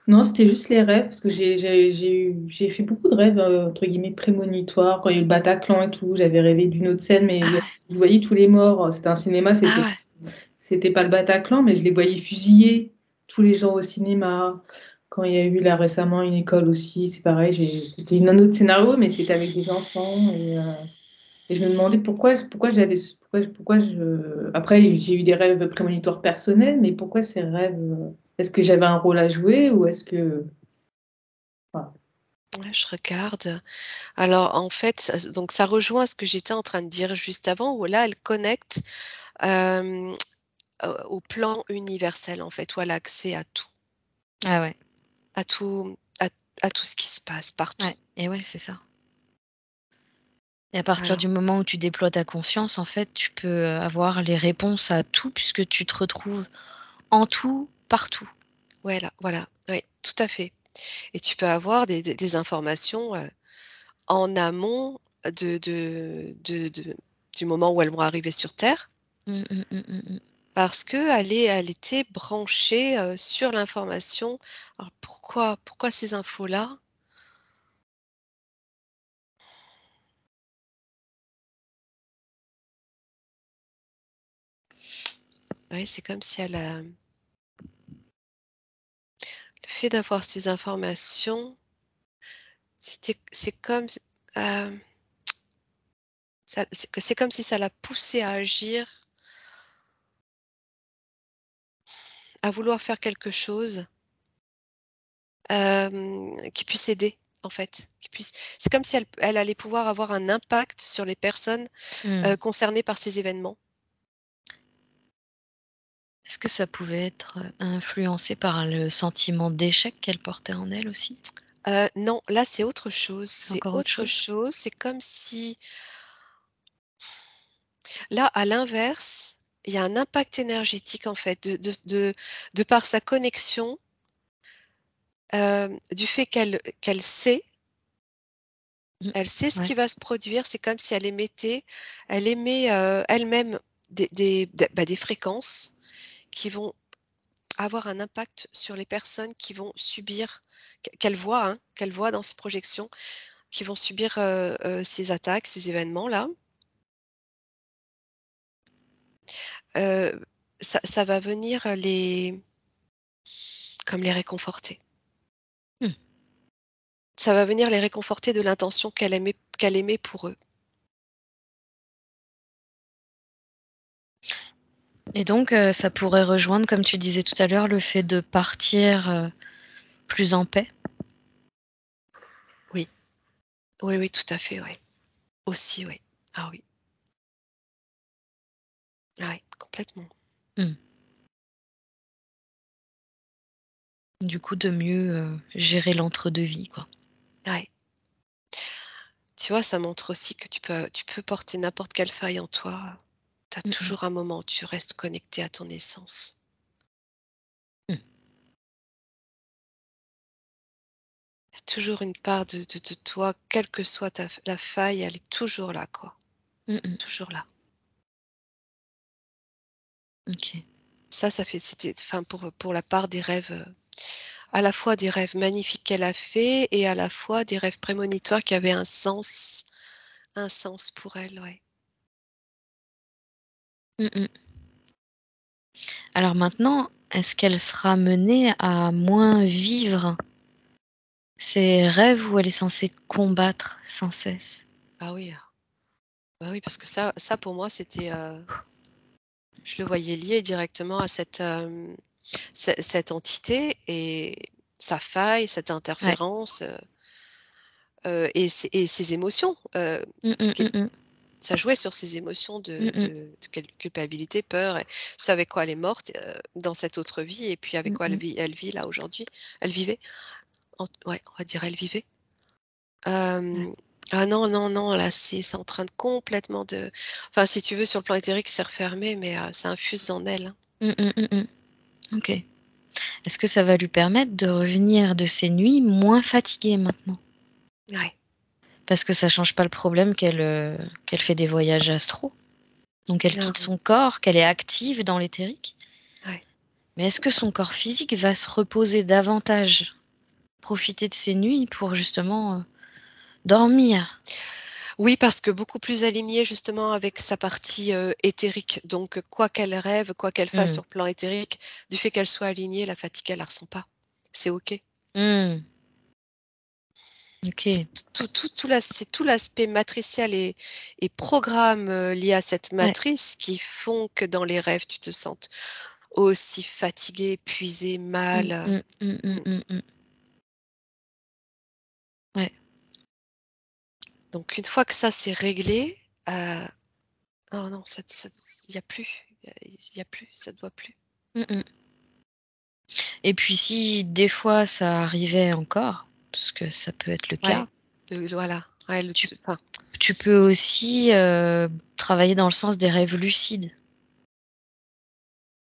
Speaker 3: Non, c'était juste les rêves, parce que j'ai fait beaucoup de rêves, entre guillemets, prémonitoires. Quand il y a eu le Bataclan et tout, j'avais rêvé d'une autre scène, mais
Speaker 1: Ah ouais,
Speaker 3: je voyais tous les morts. C'était un cinéma,
Speaker 1: ah ouais.
Speaker 3: c'était pas le Bataclan, mais je les voyais fusiller, tous les gens au cinéma. Quand il y a eu là récemment une école aussi, c'est pareil, c'était un autre scénario, mais c'était avec des enfants. Et je me demandais pourquoi je... Après, j'ai eu des rêves prémonitoires personnels, mais pourquoi ces rêves... Est-ce que j'avais un rôle à jouer ou est-ce que... Voilà.
Speaker 2: ouais, je regarde. Alors en fait, donc ça rejoint ce que j'étais en train de dire juste avant, où là elle connecte, hem, au plan universel en fait, où elle a accès à tout,
Speaker 1: Ah ouais,
Speaker 2: à tout à tout ce qui se passe partout.
Speaker 1: ouais. Et ouais, c'est ça. Et à partir
Speaker 2: Alors
Speaker 1: du moment où tu déploies ta conscience, en fait, tu peux avoir les réponses à tout puisque tu te retrouves en tout, partout.
Speaker 2: voilà, voilà, oui, tout à fait et tu peux avoir des informations, en amont de du moment où elles vont arriver sur terre,
Speaker 1: Mmh, mmh, mmh, mmh, mmh.
Speaker 2: parce qu'elle était branchée, sur l'information. Alors pourquoi ces infos-là? Ouais, c'est comme si le fait d'avoir ces informations, c'est comme c'est comme si ça l'a poussée à agir, à vouloir faire quelque chose, qui puisse aider, en fait, qui puisse c'est comme si elle allait pouvoir avoir un impact sur les personnes,
Speaker 1: Mmh.
Speaker 2: concernées par ces événements.
Speaker 1: Est-ce que ça pouvait être, influencé par le sentiment d'échec qu'elle portait en elle aussi?
Speaker 2: Non, là, c'est autre chose,
Speaker 1: C'est
Speaker 2: c'est
Speaker 1: encore autre
Speaker 2: autre
Speaker 1: chose?
Speaker 2: chose. C'est comme si là, à l'inverse, il y a un impact énergétique, en fait, de par sa connexion, du fait
Speaker 1: Mmh.
Speaker 2: elle sait ce
Speaker 1: Ouais.
Speaker 2: qui va se produire. C'est comme si elle émet, elle-même des fréquences qui vont avoir un impact sur les personnes qui vont subir, qu'elle voit, hein, qu'elle voit dans ces projections, qui vont subir ces attaques, ces événements-là. Ça va venir comme les réconforter.
Speaker 1: Mmh.
Speaker 2: Ça va venir les réconforter de l'intention qu'elle aimait pour eux.
Speaker 1: Et donc, ça pourrait rejoindre, comme tu disais tout à l'heure, le fait de partir, plus en paix?
Speaker 2: Oui, oui, oui, tout à fait, oui. Aussi, oui. Ah oui. Ah oui, complètement.
Speaker 1: Mmh. Du coup, de mieux, gérer l'entre-deux-vie, quoi.
Speaker 2: Ouais. Tu vois, ça montre aussi que tu peux porter n'importe quelle faille en toi. Tu as
Speaker 1: Mmh mh.
Speaker 2: toujours un moment où tu restes connecté à ton essence.
Speaker 1: Mmh.
Speaker 2: Il y a toujours une part de toi, quelle que soit la faille, elle est toujours là, quoi.
Speaker 1: Mmh mh.
Speaker 2: Toujours là.
Speaker 1: OK.
Speaker 2: Ça fait, c'était, enfin, pour la part des rêves, à la fois des rêves magnifiques qu'elle a fait et à la fois des rêves prémonitoires qui avaient un sens pour elle, ouais.
Speaker 1: Mmh mh. Alors maintenant, est-ce qu'elle sera menée à moins vivre ces rêves où elle est censée combattre sans cesse?
Speaker 2: Ah oui, bah oui, parce que ça pour moi, c'était, je le voyais lié directement à cette entité et sa faille, cette
Speaker 1: Ouais.
Speaker 2: interférence, et ses émotions,
Speaker 1: Mmh mh,
Speaker 2: qui
Speaker 1: mmh mh.
Speaker 2: ça jouait sur ses émotions
Speaker 1: Mmh mh.
Speaker 2: de culpabilité, peur et ce avec quoi elle est morte, dans cette autre vie et puis avec
Speaker 1: Mmh
Speaker 2: quoi
Speaker 1: mh.
Speaker 2: elle vit là aujourd'hui. Elle vivait? Ouais, on va dire elle vivait.
Speaker 1: Ouais.
Speaker 2: Ah non, non, non, là, c'est en train de complètement de enfin, si tu veux, sur le plan éthérique, c'est refermé, mais ça infuse en elle, hein.
Speaker 1: Mmh mh, mmh mh. OK. Est-ce que ça va lui permettre de revenir de ses nuits moins fatiguée maintenant?
Speaker 2: Ouais,
Speaker 1: Parce que ça change pas le problème qu'elle fait des voyages astro, donc elle
Speaker 2: non,
Speaker 1: quitte son corps, qu'elle est active dans l'éthérique.
Speaker 2: ouais.
Speaker 1: Mais est-ce que son corps physique va se reposer davantage? Profiter de ses nuits pour justement, dormir?
Speaker 2: Oui, parce que beaucoup plus alignée justement avec sa partie, éthérique, donc quoi qu'elle rêve, quoi qu'elle fasse
Speaker 1: Mmh.
Speaker 2: sur le plan éthérique, du fait qu'elle soit alignée, la fatigue, elle la ressent pas. C'est OK.
Speaker 1: Mmh.
Speaker 2: C'est
Speaker 1: OK.
Speaker 2: c'est tout l'aspect matriciel et programme, lié à cette
Speaker 1: Ouais.
Speaker 2: matrice qui font que dans les rêves, tu te sentes aussi fatigué, épuisé, mal,
Speaker 1: Mmh, mmh, mmh, mmh,
Speaker 2: mmh.
Speaker 1: mmh, mmh. Ouais.
Speaker 2: Donc une fois que ça c'est réglé, oh non, il y a plus, il y a plus, ça doit plus.
Speaker 1: Mmh mh. Et puis si des fois ça arrivait encore, parce que ça peut être le
Speaker 2: Ouais,
Speaker 1: cas,
Speaker 2: voilà, ouais,
Speaker 1: tu
Speaker 2: enfin,
Speaker 1: tu peux aussi, travailler dans le sens des rêves lucides.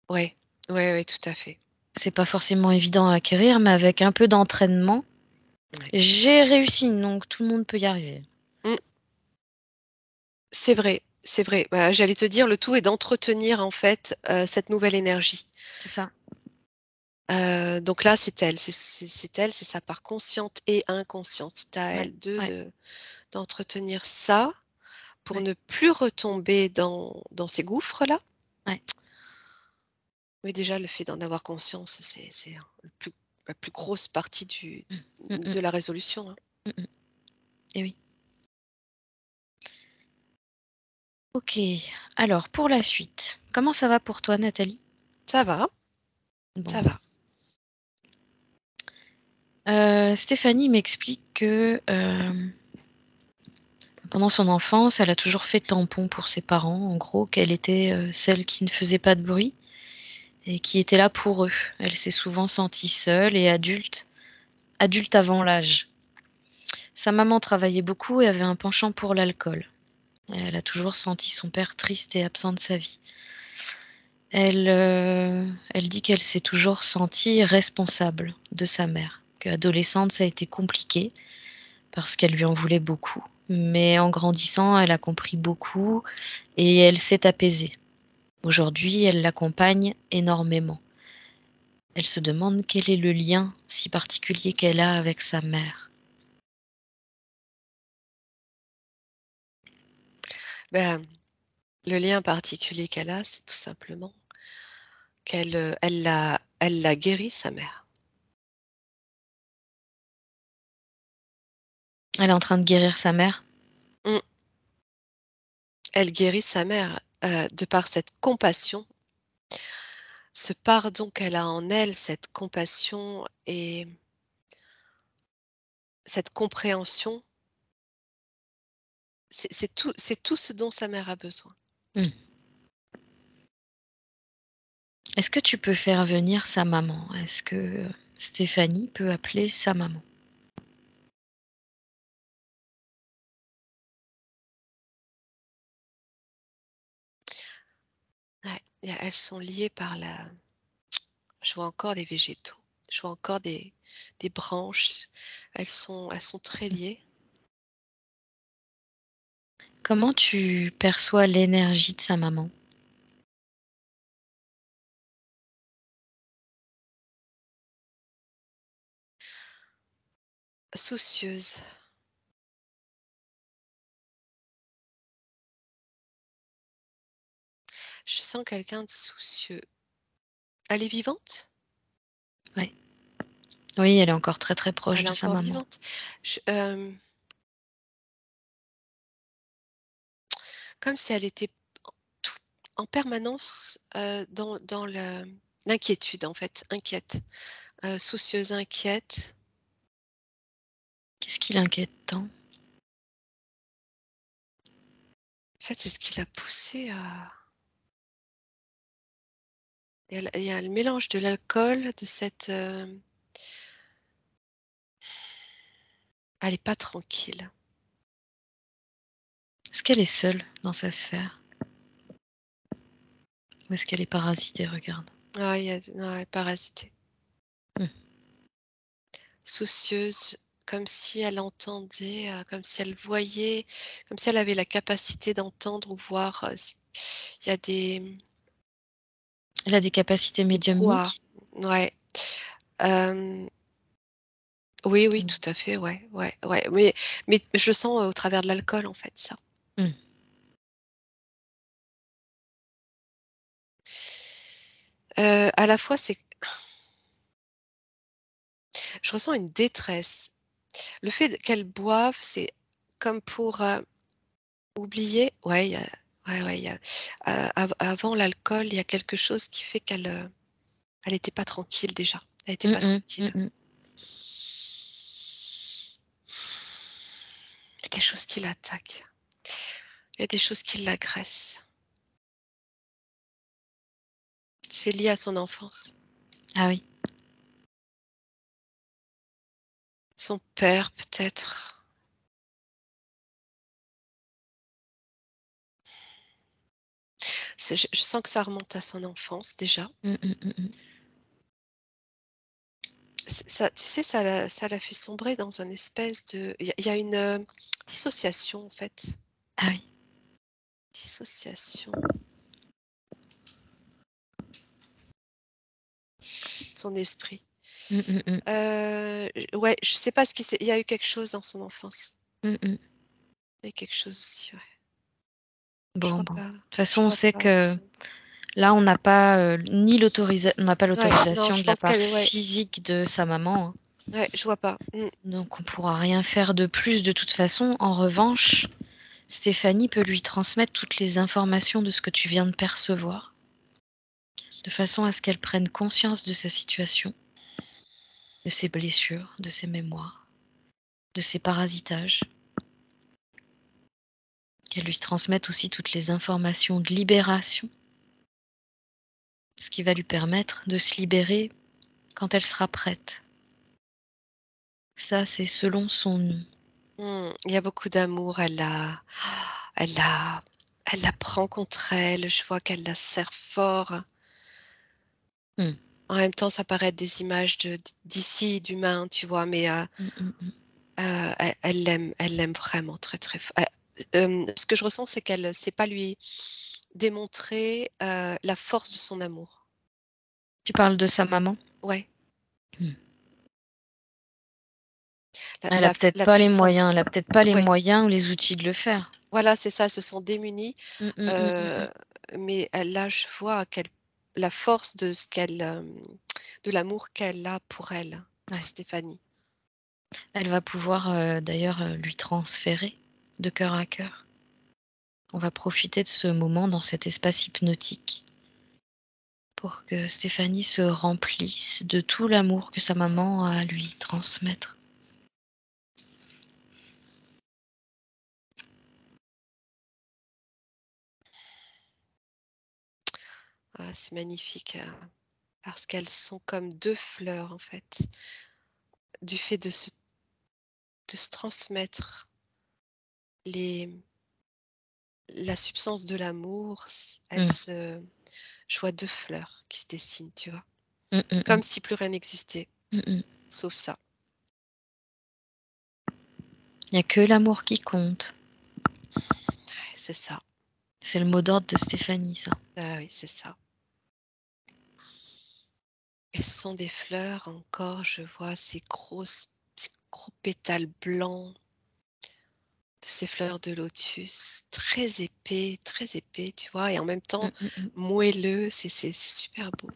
Speaker 2: ouais, ouais, ouais, tout à fait.
Speaker 1: C'est pas forcément évident à acquérir, mais avec un peu d'entraînement,
Speaker 2: Ouais.
Speaker 1: j'ai réussi, donc tout le monde peut y arriver.
Speaker 2: Mmh, c'est vrai, c'est vrai. Bah, j'allais te dire, le tout est d'entretenir en fait, cette nouvelle énergie.
Speaker 1: C'est ça.
Speaker 2: Donc là, c'est elle, c'est elle, c'est sa part consciente et inconsciente. C'est à
Speaker 1: Ouais,
Speaker 2: elle
Speaker 1: ouais,
Speaker 2: d'entretenir ça pour
Speaker 1: ouais,
Speaker 2: ne plus retomber dans ces gouffres-là.
Speaker 1: ouais.
Speaker 2: Oui, déjà, le fait d'en avoir conscience, c'est la plus grosse partie
Speaker 1: Mmh. Mmh mh.
Speaker 2: de la résolution, hein.
Speaker 1: Mmh mh. Et oui. OK. Alors pour la suite, comment ça va pour toi, Nathalie?
Speaker 2: Ça va,
Speaker 1: Bon.
Speaker 2: ça va.
Speaker 1: Stéphanie m'explique que, pendant son enfance, elle a toujours fait tampon pour ses parents. En gros, qu'elle était, celle qui ne faisait pas de bruit et qui était là pour eux. Elle s'est souvent sentie seule et adulte avant l'âge. Sa maman travaillait beaucoup et avait un penchant pour l'alcool. Elle a toujours senti son père triste et absent de sa vie. Elle dit qu'elle s'est toujours sentie responsable de sa mère, qu'adolescente, ça a été compliqué parce qu'elle lui en voulait beaucoup. Mais en grandissant, elle a compris beaucoup et elle s'est apaisée. Aujourd'hui, elle l'accompagne énormément. Elle se demande quel est le lien si particulier qu'elle a avec sa mère.
Speaker 2: Ben, le lien particulier qu'elle a, c'est tout simplement elle l'a guéri, sa mère.
Speaker 1: Elle est en train de guérir sa mère.
Speaker 2: Mm. Elle guérit sa mère de par cette compassion, ce pardon qu'elle a en elle, cette compassion et cette compréhension. C'est tout ce dont sa mère a besoin.
Speaker 1: Hmm. Est-ce que tu peux faire venir sa maman? Est-ce que Stéphanie peut appeler sa maman?
Speaker 2: Ouais, elles sont liées par la. Je vois encore des végétaux. Je vois encore des branches. Elles sont très liées.
Speaker 1: Comment tu perçois l'énergie de sa maman?
Speaker 2: Soucieuse. Je sens quelqu'un de soucieux. Elle est vivante?
Speaker 1: Ouais. Oui, elle est encore très, très proche
Speaker 2: Elle est
Speaker 1: de sa
Speaker 2: encore
Speaker 1: maman.
Speaker 2: vivante. Comme si elle était tout en permanence, dans l'inquiétude, en fait, inquiète, soucieuse, inquiète.
Speaker 1: Qu'est-ce qui l'inquiète tant?
Speaker 2: En fait, c'est ce qui l'a poussée à. Il y a le mélange de l'alcool, de cette, elle est pas tranquille.
Speaker 1: Est-ce qu'elle est seule dans sa sphère? Ou est-ce qu'elle est parasitée? Regarde.
Speaker 2: Ah, il y a non, elle est parasitée.
Speaker 1: Hmm.
Speaker 2: Soucieuse, comme si elle entendait, comme si elle voyait, comme si elle avait la capacité d'entendre ou voir, s il y a
Speaker 1: Elle a des capacités
Speaker 2: des brouhahas.
Speaker 1: médiumniques?
Speaker 2: Ouais, hem, oui, oui,
Speaker 1: Hmm.
Speaker 2: tout à fait, ouais, ouais, ouais, mais je le sens, au travers de l'alcool, en fait, ça.
Speaker 1: Hmm.
Speaker 2: À la fois, je ressens une détresse. Le fait qu'elle boive, c'est comme pour, oublier. Ouais, il y a ouais, ouais, il y a, avant l'alcool, il y a quelque chose qui fait elle était pas tranquille déjà. Elle était
Speaker 1: Hmm,
Speaker 2: pas
Speaker 1: hmm,
Speaker 2: tranquille.
Speaker 1: hmm, hmm.
Speaker 2: Il y a des choses qui l'attaquent. Il y a des choses qui l'agressent. C'est lié à son enfance.
Speaker 1: Ah oui.
Speaker 2: Son père peut-être. Je sens que ça remonte à son enfance déjà.
Speaker 1: Hmm, hmm, hmm, hmm.
Speaker 2: Ça, tu sais, ça l'a fait sombrer dans un espèce de. Il y a une dissociation en fait.
Speaker 1: Ah oui.
Speaker 2: Dissociation de son esprit.
Speaker 1: Hmm, hmm, hmm.
Speaker 2: Ouais, je sais pas ce qui s'est. Il y a eu quelque chose dans son enfance.
Speaker 1: Hmm, hmm.
Speaker 2: Il y a quelque chose aussi, ouais.
Speaker 1: Bon, bon. De toute
Speaker 2: Je
Speaker 1: façon, on
Speaker 2: vois
Speaker 1: sait
Speaker 2: pas où ils
Speaker 1: que
Speaker 2: sont.
Speaker 1: là, on n'a pas on n'a pas
Speaker 2: Ouais, non,
Speaker 1: l'autorisation
Speaker 2: je
Speaker 1: de la
Speaker 2: pense
Speaker 1: part
Speaker 2: qu'elle est, ouais,
Speaker 1: physique de sa maman, hein.
Speaker 2: ouais, je vois pas.
Speaker 1: Donc, on pourra rien faire de plus de toute façon. En revanche, Stéphanie peut lui transmettre toutes les informations de ce que tu viens de percevoir, de façon à ce qu'elle prenne conscience de sa situation, de ses blessures, de ses mémoires, de ses parasitages. Qu'elle lui transmette aussi toutes les informations de libération, ce qui va lui permettre de se libérer quand elle sera prête. Ça, c'est selon son nom.
Speaker 2: Il y a beaucoup d'amour, elle la elle la prend contre elle, je vois qu'elle la serre fort.
Speaker 1: Mmh.
Speaker 2: En même temps, ça paraît être des images d'ici, d'humains, tu vois? Mais,
Speaker 1: Mmh, mmh, mmh.
Speaker 2: elle l'aime vraiment très, très ce que je ressens, c'est qu'elle sait pas lui démontrer la force de son amour.
Speaker 1: Tu parles de sa maman?
Speaker 2: Ouais,
Speaker 1: Mmh.
Speaker 2: la,
Speaker 1: Elle a
Speaker 2: la,
Speaker 1: peut-être
Speaker 2: la
Speaker 1: pas les moyens,
Speaker 2: puissance.
Speaker 1: elle a peut-être pas les
Speaker 2: Ouais,
Speaker 1: moyens ou les outils de le faire.
Speaker 2: voilà, c'est ça, elles se sont démunies.
Speaker 1: Mmh, mmh, mmh, mmh,
Speaker 2: euh, mais là, je vois la force de de l'amour qu'elle a pour elle,
Speaker 1: mmh.
Speaker 2: pour
Speaker 1: Ouais.
Speaker 2: Stéphanie.
Speaker 1: Elle va pouvoir, d'ailleurs, lui transférer de cœur à cœur. On va profiter de ce moment dans cet espace hypnotique pour que Stéphanie se remplisse de tout l'amour que sa maman a à lui transmettre.
Speaker 2: Ah, c'est magnifique, parce qu'elles sont comme deux fleurs, en fait, du fait de se transmettre les, la substance de l'amour.
Speaker 1: Mmh.
Speaker 2: Je vois deux fleurs qui se dessinent, tu vois,
Speaker 1: Mmh, mmh,
Speaker 2: comme
Speaker 1: mmh.
Speaker 2: si plus rien n'existait,
Speaker 1: Mmh mh.
Speaker 2: sauf ça.
Speaker 1: Il y a que l'amour qui compte.
Speaker 2: Ouais, c'est ça.
Speaker 1: C'est le mot d'ordre de Stéphanie, ça.
Speaker 2: Ah oui, c'est ça. Et ce sont des fleurs encore, je vois ces gros pétales blancs de ces fleurs de lotus, très épais, tu vois, et en même
Speaker 1: Mmh,
Speaker 2: temps
Speaker 1: mmh, mmh.
Speaker 2: moelleux, c'est super beau.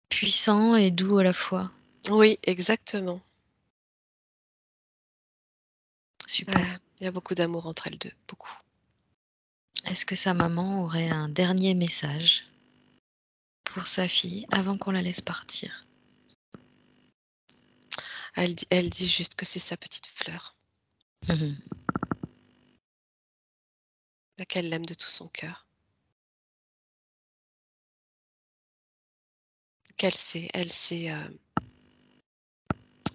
Speaker 1: Puissant et doux à la fois.
Speaker 2: Oui, exactement.
Speaker 1: Super.
Speaker 2: Ouais, il y a beaucoup d'amour entre elles deux, beaucoup.
Speaker 1: Est-ce que sa maman aurait un dernier message pour sa fille avant qu'on la laisse partir?
Speaker 2: Elle dit juste que c'est sa petite fleur,
Speaker 1: Mmh mh.
Speaker 2: qu'elle l'aime de tout son cœur,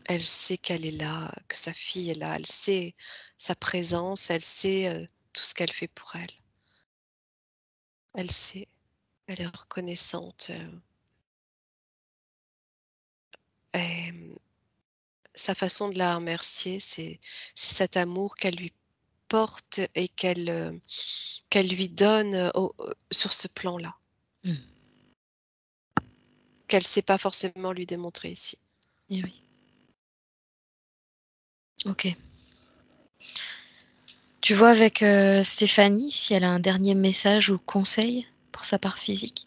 Speaker 2: elle sait qu'elle est là, que sa fille est là, elle sait sa présence, elle sait tout ce qu'elle fait pour elle. Elle sait, elle est reconnaissante. Et sa façon de la remercier, c'est cet amour qu'elle lui porte et qu'elle lui donne sur ce plan-là,
Speaker 1: Mmh.
Speaker 2: qu'elle ne sait pas forcément lui démontrer ici.
Speaker 1: Et oui. OK. Tu vois avec, Stéphanie si elle a un dernier message ou conseil pour sa part physique?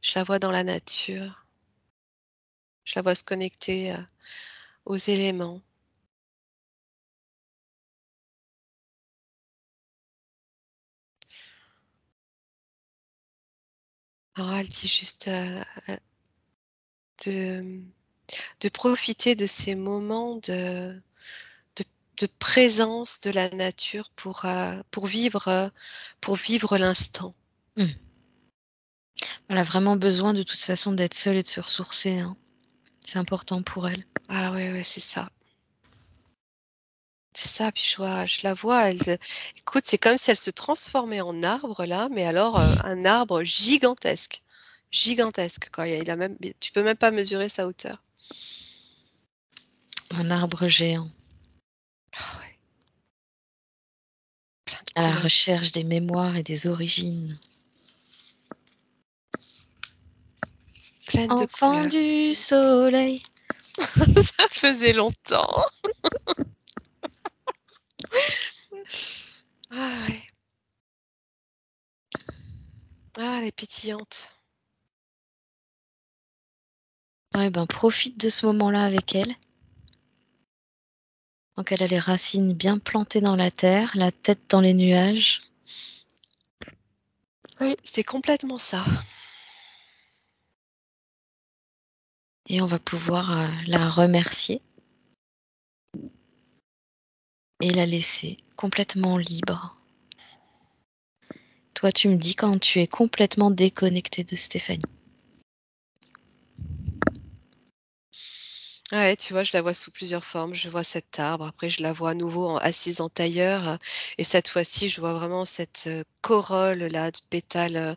Speaker 2: Je la vois dans la nature, je la vois se connecter aux éléments. Alors elle dit juste de, de profiter de ces moments de, de présence de la nature pour vivre l'instant.
Speaker 1: Mmh. Elle a vraiment besoin de toute façon d'être seule et de se ressourcer, hein. C'est important pour elle.
Speaker 2: Ah ouais, ouais, c'est ça. C'est ça, puis je la vois, écoute, c'est comme si elle se transformait en arbre là, mais alors, un arbre gigantesque. Gigantesque quoi, il a même tu peux même pas mesurer sa hauteur.
Speaker 1: Un arbre géant,
Speaker 2: Ah ouais, plein de
Speaker 1: à la
Speaker 2: couleurs,
Speaker 1: recherche des mémoires et des origines.
Speaker 2: pleine de
Speaker 1: Enfant
Speaker 2: couleurs.
Speaker 1: du soleil.
Speaker 2: Ça faisait longtemps. Ah ouais. Ah, elle est pétillante.
Speaker 1: Ouais, ben, profite de ce moment-là avec elle. Donc elle a les racines bien plantées dans la terre, la tête dans les nuages
Speaker 2: Oui, c'est complètement ça.
Speaker 1: et on va pouvoir, la remercier et la laisser complètement libre. Toi, tu me dis quand tu es complètement déconnectée de Stéphanie.
Speaker 2: Ouais, tu vois, je la vois sous plusieurs formes. Je vois cet arbre, après je la vois à nouveau assise en tailleur, et cette fois-ci, je vois vraiment cette corolle là de pétales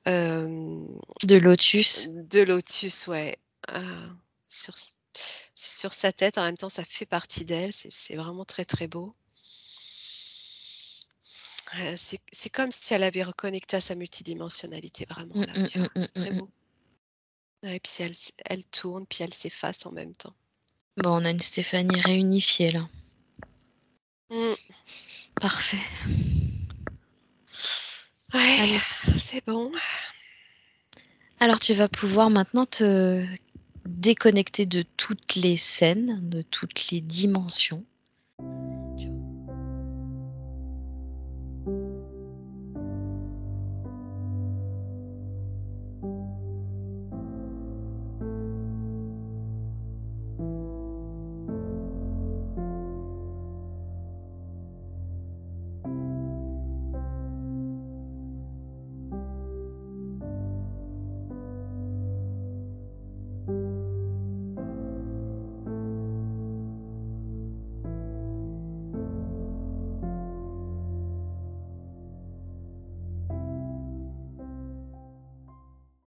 Speaker 1: De lotus.
Speaker 2: de lotus, ouais, sur C'est sur sa tête, en même temps, ça fait partie d'elle. C'est vraiment très, très beau. C'est comme si elle avait reconnecté à sa multidimensionnalité, vraiment, là, tu vois? C'est très beau. Ouais, et puis elle tourne, puis elle s'efface en même temps.
Speaker 1: Bon, on a une Stéphanie réunifiée, là.
Speaker 2: Mmh.
Speaker 1: Parfait.
Speaker 2: Ouais,
Speaker 1: Allez.
Speaker 2: c'est bon.
Speaker 1: Alors, tu vas pouvoir maintenant te déconnecter de toutes les scènes, de toutes les dimensions.